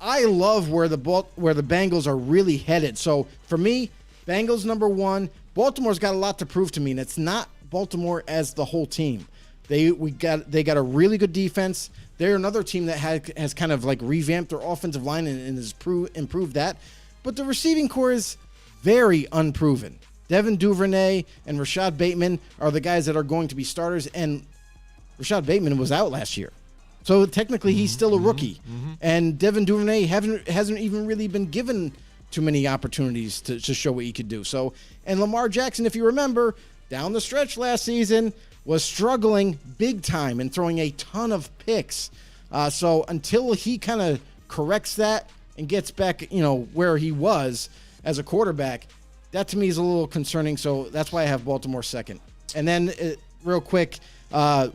I love where the Bengals are really headed. So for me, Bengals number 1. Baltimore's got a lot to prove to me, and it's not Baltimore as the whole team. They got a really good defense. They're another team that has kind of like revamped their offensive line and has improved that. But the receiving core is very unproven. Devin Duvernay and Rashad Bateman are the guys that are going to be starters, and Rashad Bateman was out last year. So technically he's still a rookie. And Devin Duvernay hasn't even really been given too many opportunities to show what he could do. So, and Lamar Jackson, if you remember, down the stretch last season was struggling big time and throwing a ton of picks. So until he kind of corrects that and gets back, where he was as a quarterback, that to me is a little concerning, so that's why I have Baltimore second. And then, real quick,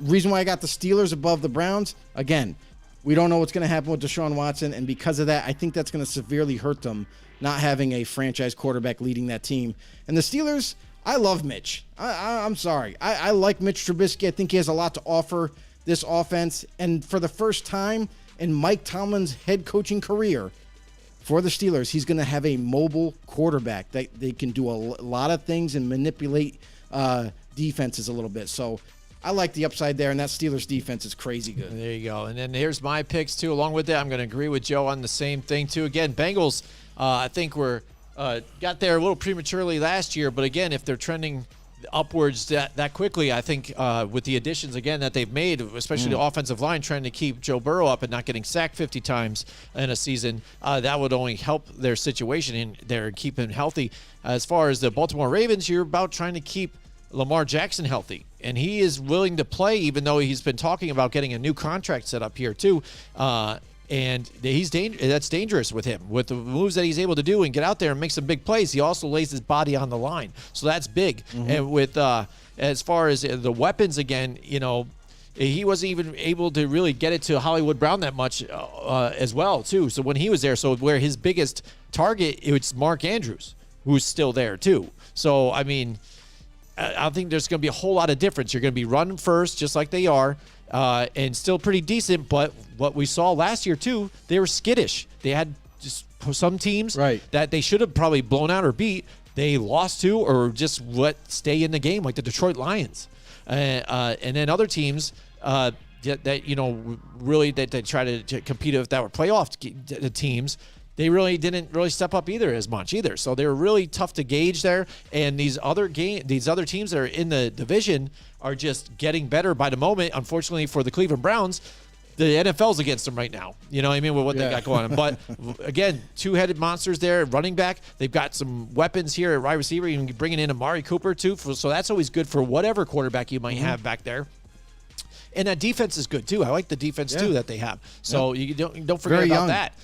reason why I got the Steelers above the Browns, again, we don't know what's going to happen with Deshaun Watson, and because of that, I think that's going to severely hurt them not having a franchise quarterback leading that team. And the Steelers, I love Mitch. I'm sorry. I like Mitch Trubisky. I think he has a lot to offer this offense, and for the first time in Mike Tomlin's head coaching career, for the Steelers, he's going to have a mobile quarterback that they can do a lot of things and manipulate defenses a little bit. So I like the upside there, and that Steelers defense is crazy good. There you go. And then here's my picks, too. Along with that, I'm going to agree with Joe on the same thing, too. Again, Bengals, I think got there a little prematurely last year. But, again, if they're trending upwards that quickly. I think with the additions again that they've made, especially the offensive line, trying to keep Joe Burrow up and not getting sacked 50 times in a season, that would only help their situation and they're keeping healthy. As far as the Baltimore Ravens, you're about trying to keep Lamar Jackson healthy, and he is willing to play, even though he's been talking about getting a new contract set up here too. And that's dangerous with him. With the moves that he's able to do and get out there and make some big plays, he also lays his body on the line. So that's big. And with as far as the weapons, again, he wasn't even able to really get it to Hollywood Brown that much as well, too. So when he was there, where his biggest target, it's Mark Andrews, who's still there, too. So, I mean, I don't think there's going to be a whole lot of difference. You're going to be running first, just like they are. And still pretty decent, but what we saw last year too, they were skittish. They had just some teams that they should have probably blown out or beat. They lost to or just stay in the game, like the Detroit Lions, and then other teams that really that they try to compete with that were playoff teams. They really didn't step up as much. So they were really tough to gauge there. And these other teams that are in the division are just getting better by the moment. Unfortunately for the Cleveland Browns, the NFL's against them right now. You know what I mean, with what they got going on. But again, two-headed monsters there, running back. They've got some weapons here at wide receiver, even bringing in Amari Cooper too. So that's always good for whatever quarterback you might have back there. And that defense is good too. I like the defense too that they have. So you don't forget about that.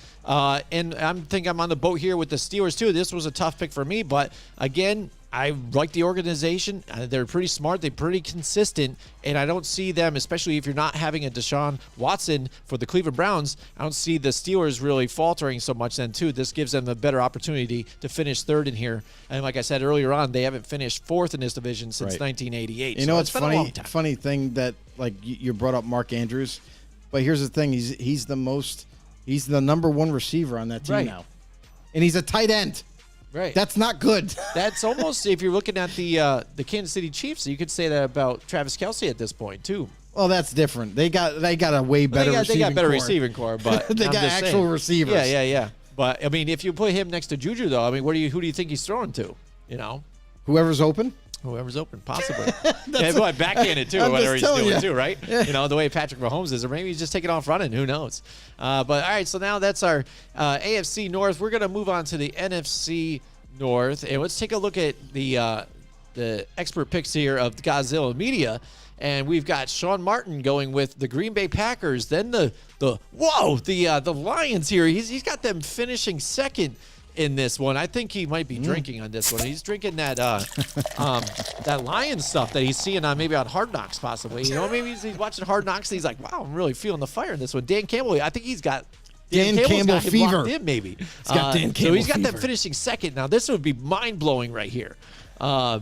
And I'm on the boat here with the Steelers too. This was a tough pick for me, but again, I like the organization. They're pretty smart. They're pretty consistent, and I don't see them, especially if you're not having a Deshaun Watson for the Cleveland Browns, I don't see the Steelers really faltering so much then too. This gives them a better opportunity to finish third in here. And like I said earlier on, they haven't finished fourth in this division since 1988. You know what's funny? Funny thing that like you brought up Mark Andrews, but here's the thing: he's the number one receiver on that team now, and he's a tight end. Right. That's not good. That's almost, if you're looking at the Kansas City Chiefs, you could say that about Travis Kelce at this point too. Well, that's different. They got a way better receiving core. They got better receiving core, but they got actual receivers. Yeah. But I mean, if you put him next to Juju, though, I mean, who do you think he's throwing to? Whoever's open. Whoever's open, possibly. Backhanded too, whatever he's doing too, right? Yeah. The way Patrick Mahomes is, or maybe he's just taking off running. Who knows? But all right, so now that's our AFC North. We're gonna move on to the NFC North, and let's take a look at the expert picks here of Godzilla Media. And we've got Sean Martin going with the Green Bay Packers. Then the Lions here. He's got them finishing second in this one. I think he might be drinking on this one. He's drinking that that Lions stuff that he's seeing on Hard Knocks possibly. Maybe he's watching Hard Knocks and he's like, wow, I'm really feeling the fire in this one. Dan Campbell, I think he's got Dan Campbell fever. Maybe. He's got Dan Campbell so he's got fever. them finishing second. Now this would be mind-blowing right here. Here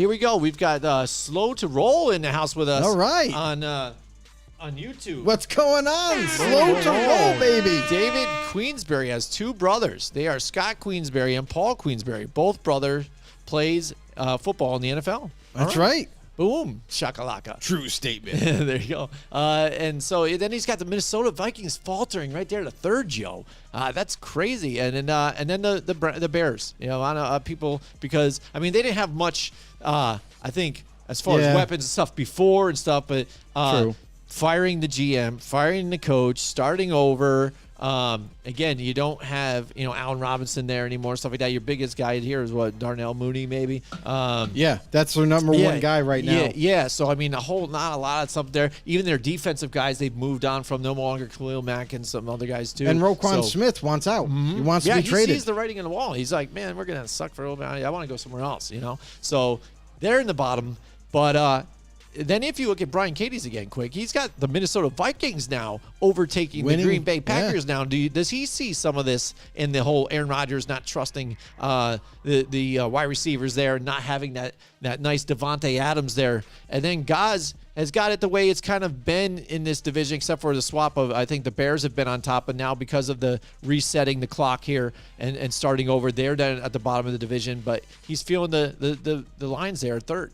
we go. We've got Slow to Roll in the house with us. All right. On YouTube. What's going on? Slow to roll, baby. David Queensberry has two brothers. They are Scott Queensberry and Paul Queensberry. Both brothers plays football in the NFL. That's right. Boom. Shakalaka. True statement. There you go. And so then he's got the Minnesota Vikings faltering right there to third, Joe. That's crazy. And then the Bears. A lot of people, because, I mean, they didn't have much, I think, as far as weapons and stuff before and stuff, but True. Firing the GM, firing the coach, starting over. Again, you don't have, Allen Robinson there anymore, stuff like that. Your biggest guy here is Darnell Mooney, maybe. That's their number one guy right now. Yeah. So, I mean, not a lot of stuff there. Even their defensive guys, they've moved on from. No longer Khalil Mack and some other guys, too. And Roquan Smith wants out. He wants to be traded. He sees the writing on the wall. He's like, man, we're going to suck for a little bit. I want to go somewhere else, So, they're in the bottom. But, then if you look at Brian Katie's again, quick, he's got the Minnesota Vikings now overtaking the Green Bay Packers now. Does he see some of this in the whole Aaron Rodgers not trusting the wide receivers there, not having that nice Devontae Adams there? And then Gaz has got it the way it's kind of been in this division, except for the swap of, I think the Bears have been on top, but now because of the resetting the clock here and starting over, they're down at the bottom of the division. But he's feeling the Lions there at third.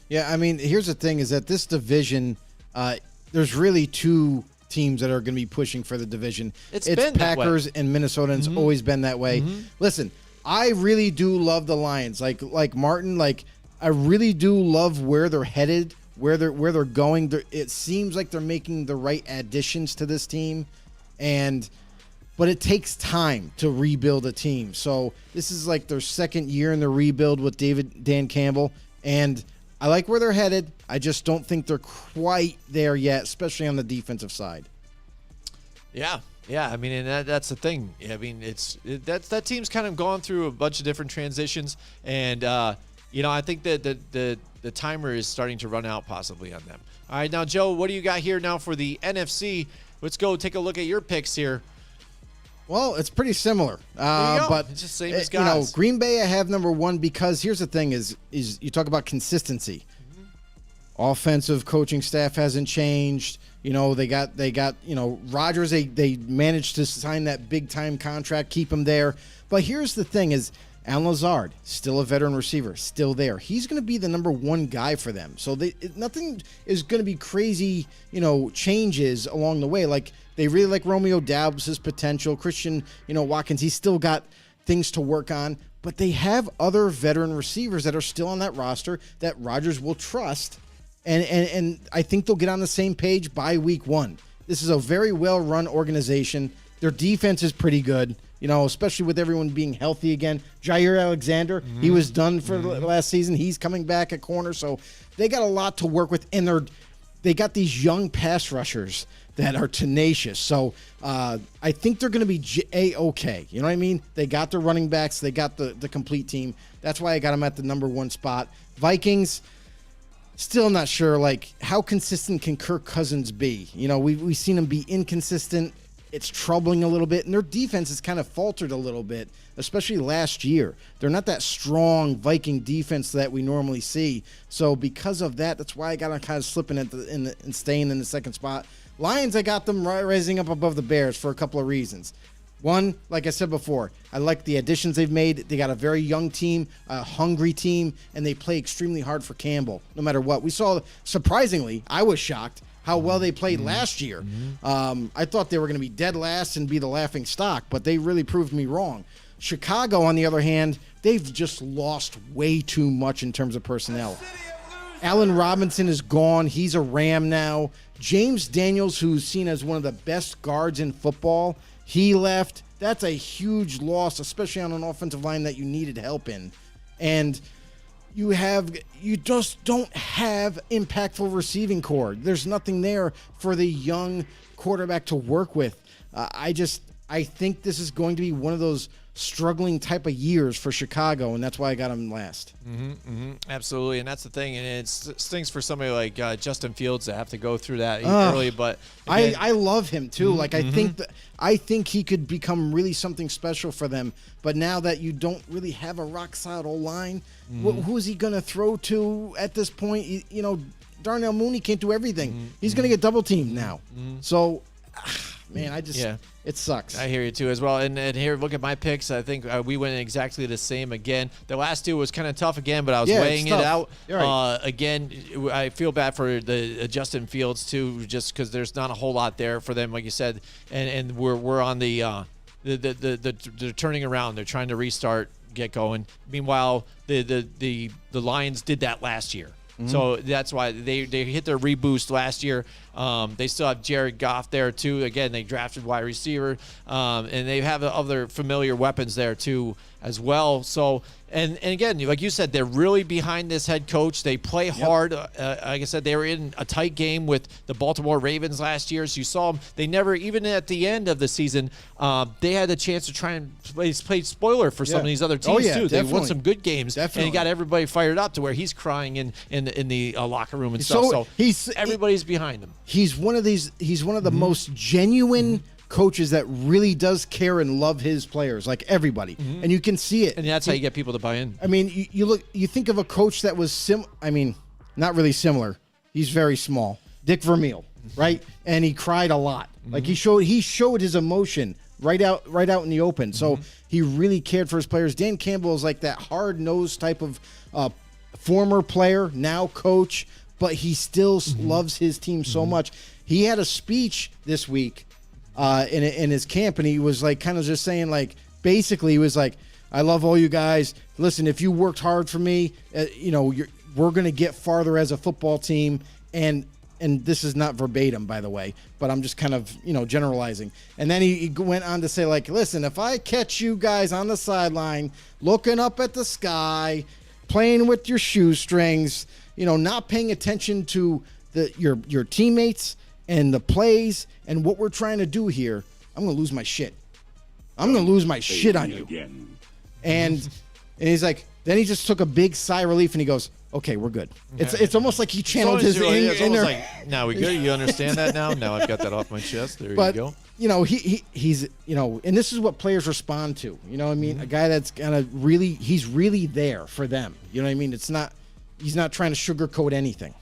Yeah, I mean, here's the thing: is that this division, there's really two teams that are going to be pushing for the division. It's been Packers and Minnesota, and it's always been that way. Listen, I really do love the Lions. Like Martin, I really do love where they're headed, where they're going. It seems like they're making the right additions to this team, but it takes time to rebuild a team. So this is like their second year in the rebuild with Dan Campbell, and I like where they're headed. I just don't think they're quite there yet, especially on the defensive side. Yeah. Yeah, I mean, and that's the thing. I mean, that team's kind of gone through a bunch of different transitions, and I think that the timer is starting to run out possibly on them. All right, now Joe, what do you got here now for the NFC? Let's go take a look at your picks here. Well, it's pretty similar, but it's just same as guys. Green Bay I have number 1 because here's the thing: is you talk about consistency. Offensive coaching staff hasn't changed. They got Rodgers. They managed to sign that big time contract, keep him there. But here's the thing: is Alan Lazard, still a veteran receiver, still there. He's going to be the number 1 guy for them. So nothing is going to be crazy, changes along the way. Like they really like Romeo Doubs, his potential. Christian, Watkins, he's still got things to work on. But they have other veteran receivers that are still on that roster that Rodgers will trust. And I think they'll get on the same page by week 1. This is a very well-run organization. Their defense is pretty good, especially with everyone being healthy again. Jair Alexander, he was done for last season. He's coming back at corner. So they got a lot to work with. And they got these young pass rushers that are tenacious. So I think they're going to be A-okay. You know what I mean? They got their running backs. They got the complete team. That's why I got them at the number 1 spot. Vikings, still not sure, how consistent can Kirk Cousins be? We've seen him be inconsistent. It's troubling a little bit, and their defense has kind of faltered a little bit, especially last year. They're not that strong Viking defense that we normally see. So because of that, that's why I got them kind of slipping and staying in the 2nd spot. Lions, I got them rising up above the Bears for a couple of reasons. One, like I said before, I like the additions they've made. They got a very young team, a hungry team, and they play extremely hard for Campbell, no matter what. We saw, surprisingly, I was shocked how well they played last year. I thought they were going to be dead last and be the laughing stock, but they really proved me wrong. Chicago, on the other hand, they've just lost way too much in terms of personnel. Allen Robinson is gone. He's a Ram now. James Daniels, who's seen as one of the best guards in football, he left. That's a huge loss, especially on an offensive line that you needed help in. And you just don't have impactful receiving core. There's nothing there for the young quarterback to work with. I think this is going to be one of those struggling type of years for Chicago, and that's why I got them last. Absolutely, and that's the thing, and it stinks for somebody like Justin Fields to have to go through that early. But again, I love him too. I think he could become really something special for them. But now that you don't really have a rock solid line, who is he going to throw to at this point? Darnell Mooney can't do everything. He's going to get double teamed now. So. Man, it sucks. I hear you too as well. And here, look at my picks. I think we went exactly the same again. The last 2 was kind of tough again, but I was weighing it out. Right. Again, I feel bad for the Justin Fields too, just because there's not a whole lot there for them, like you said. And we're on the turning around. They're trying to restart, get going. Meanwhile, the Lions did that last year. So that's why they hit their reboost last year. They still have Jared Goff there too. Again, they drafted wide receiver, and they have other familiar weapons there too as well. So and again, like you said, they're really behind this head coach. They play hard. Like I said, they were in a tight game with the Baltimore Ravens last year. So you saw them. They never, even at the end of the season, they had a chance to try and play spoiler for some of these other teams too. They won some good games, and he got everybody fired up to where he's crying in the locker room and stuff. So everybody's behind him. He's one of the most genuine coaches that really does care and love his players, like everybody, and you can see it. And that's how you get people to buy in. I mean, you think of a coach that was not really similar. He's very small, Dick Vermeil, right? And he cried a lot. Like he showed his emotion right out in the open. So he really cared for his players. Dan Campbell is like that hard-nosed type of former player, now coach, but he still loves his team so much. He had a speech this week in his camp, and he was like kind of just saying, like, basically he was like, I love all you guys. Listen, if you worked hard for me, we're going to get farther as a football team. And this is not verbatim, by the way, but I'm just kind of, generalizing. And then he went on to say, like, listen, if I catch you guys on the sideline looking up at the sky, playing with your shoestrings, not paying attention to your teammates and the plays and what we're trying to do here, I'm going to lose my shit. I'm going to lose my shit on you. And he's like, then he just took a big sigh of relief and he goes, okay, we're good. It's almost like he channeled his inner. Like, now we good. You understand that now? Now I've got that off my chest. There you go. He's and this is what players respond to. You know what I mean? A guy that's he's really there for them. You know what I mean? He's not trying to sugarcoat anything.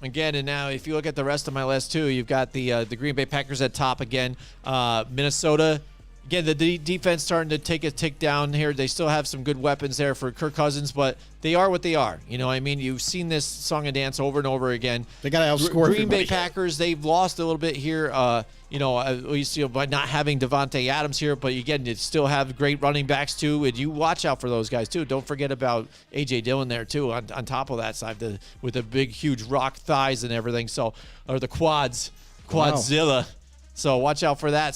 Again, and now if you look at the rest of my list too, you've got the Green Bay Packers at top again. Minnesota. Again, the defense starting to take a tick down here. They still have some good weapons there for Kirk Cousins, but they are what they are. You know what I mean? You've seen this song and dance over and over again. They got to outscore Green everybody. Bay Packers, they've lost a little bit here, at least by not having Devontae Adams here, but again, you still have great running backs too, and you watch out for those guys too. Don't forget about A.J. Dillon there too on top of that side with the big, huge rock thighs and everything. Or the Quadzilla. Wow. So watch out for that.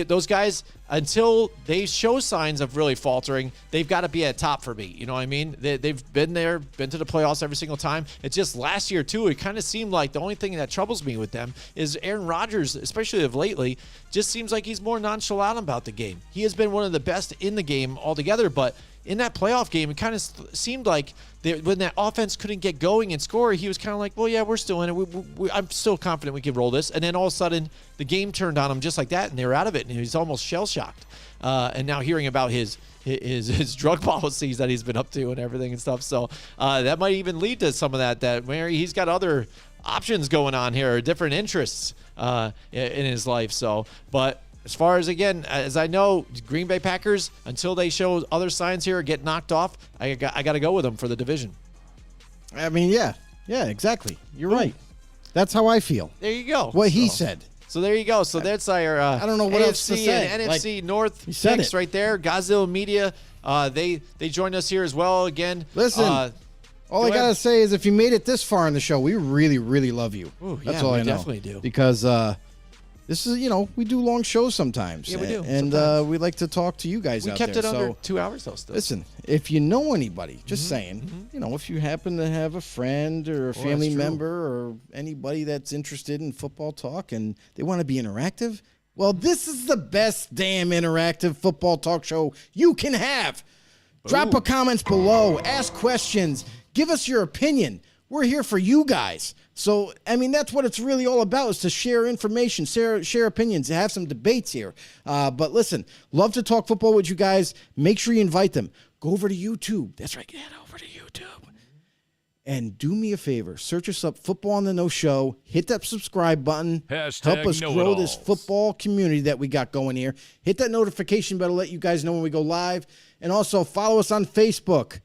Those guys, until they show signs of really faltering, they've got to be at top for me. You know what I mean? They've been there, been to the playoffs every single time. It's just last year, too, it kind of seemed like the only thing that troubles me with them is Aaron Rodgers, especially of lately, just seems like he's more nonchalant about the game. He has been one of the best in the game altogether, but in that playoff game, it kind of seemed like when that offense couldn't get going and score, he was kind of like, well, yeah, we're still in it. I'm still confident we can roll this. And then all of a sudden, the game turned on him just like that, and they were out of it, and he was almost shell-shocked. And now hearing about his drug policies that he's been up to and everything and stuff. So that might even lead to some of that Mary, he's got other options going on here, different interests in his life. But as far as, again, as I know, Green Bay Packers, until they show other signs here or get knocked off, I got to go with them for the division. I mean, yeah, exactly. You're right. That's how I feel. There you go. What he said. So there you go. So that's our I don't know what AFC else to say. And NFC North picks right there. Godzilla Media, they joined us here as well again. Listen, all I got to say is if you made it this far in the show, we really, really love you. Ooh, that's all I know. We definitely do. Because this is, we do long shows sometimes. Yeah, we do. And we like to talk to you guys out there. We kept it under 2 hours, though, still. Listen, if you know anybody, just saying, if you happen to have a friend or a family member or anybody that's interested in football talk and they want to be interactive, well, this is the best damn interactive football talk show you can have. Drop a comments below. Ask questions. Give us your opinion. We're here for you guys. So, I mean, that's what it's really all about, is to share information, share opinions, have some debates here. But listen, love to talk football with you guys. Make sure you invite them. Go over to YouTube. That's right. Get over to YouTube. And do me a favor. Search us up, Football on the No Show. Hit that subscribe button. Help us grow this football community that we got going here. Hit that notification bell to let you guys know when we go live. And also follow us on Facebook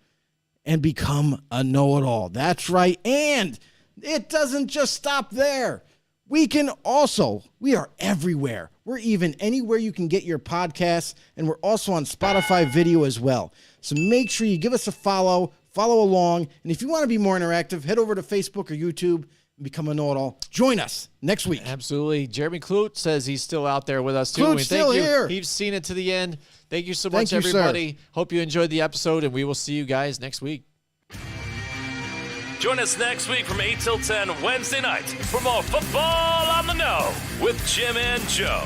and become a know-it-all. That's right. And it doesn't just stop there. We are everywhere. We're even anywhere you can get your podcasts, and we're also on Spotify video as well. So make sure you give us a follow along, and if you want to be more interactive, head over to Facebook or YouTube and become a know-it-all. Join us next week. Absolutely. Jeremy Clute says he's still out there with us, too. Clute's still here. He's seen it to the end. Thank you so much, everybody. Sir. Hope you enjoyed the episode, and we will see you guys next week. Join us next week from 8 till 10 Wednesday night for more Football on the No with Jim and Joe.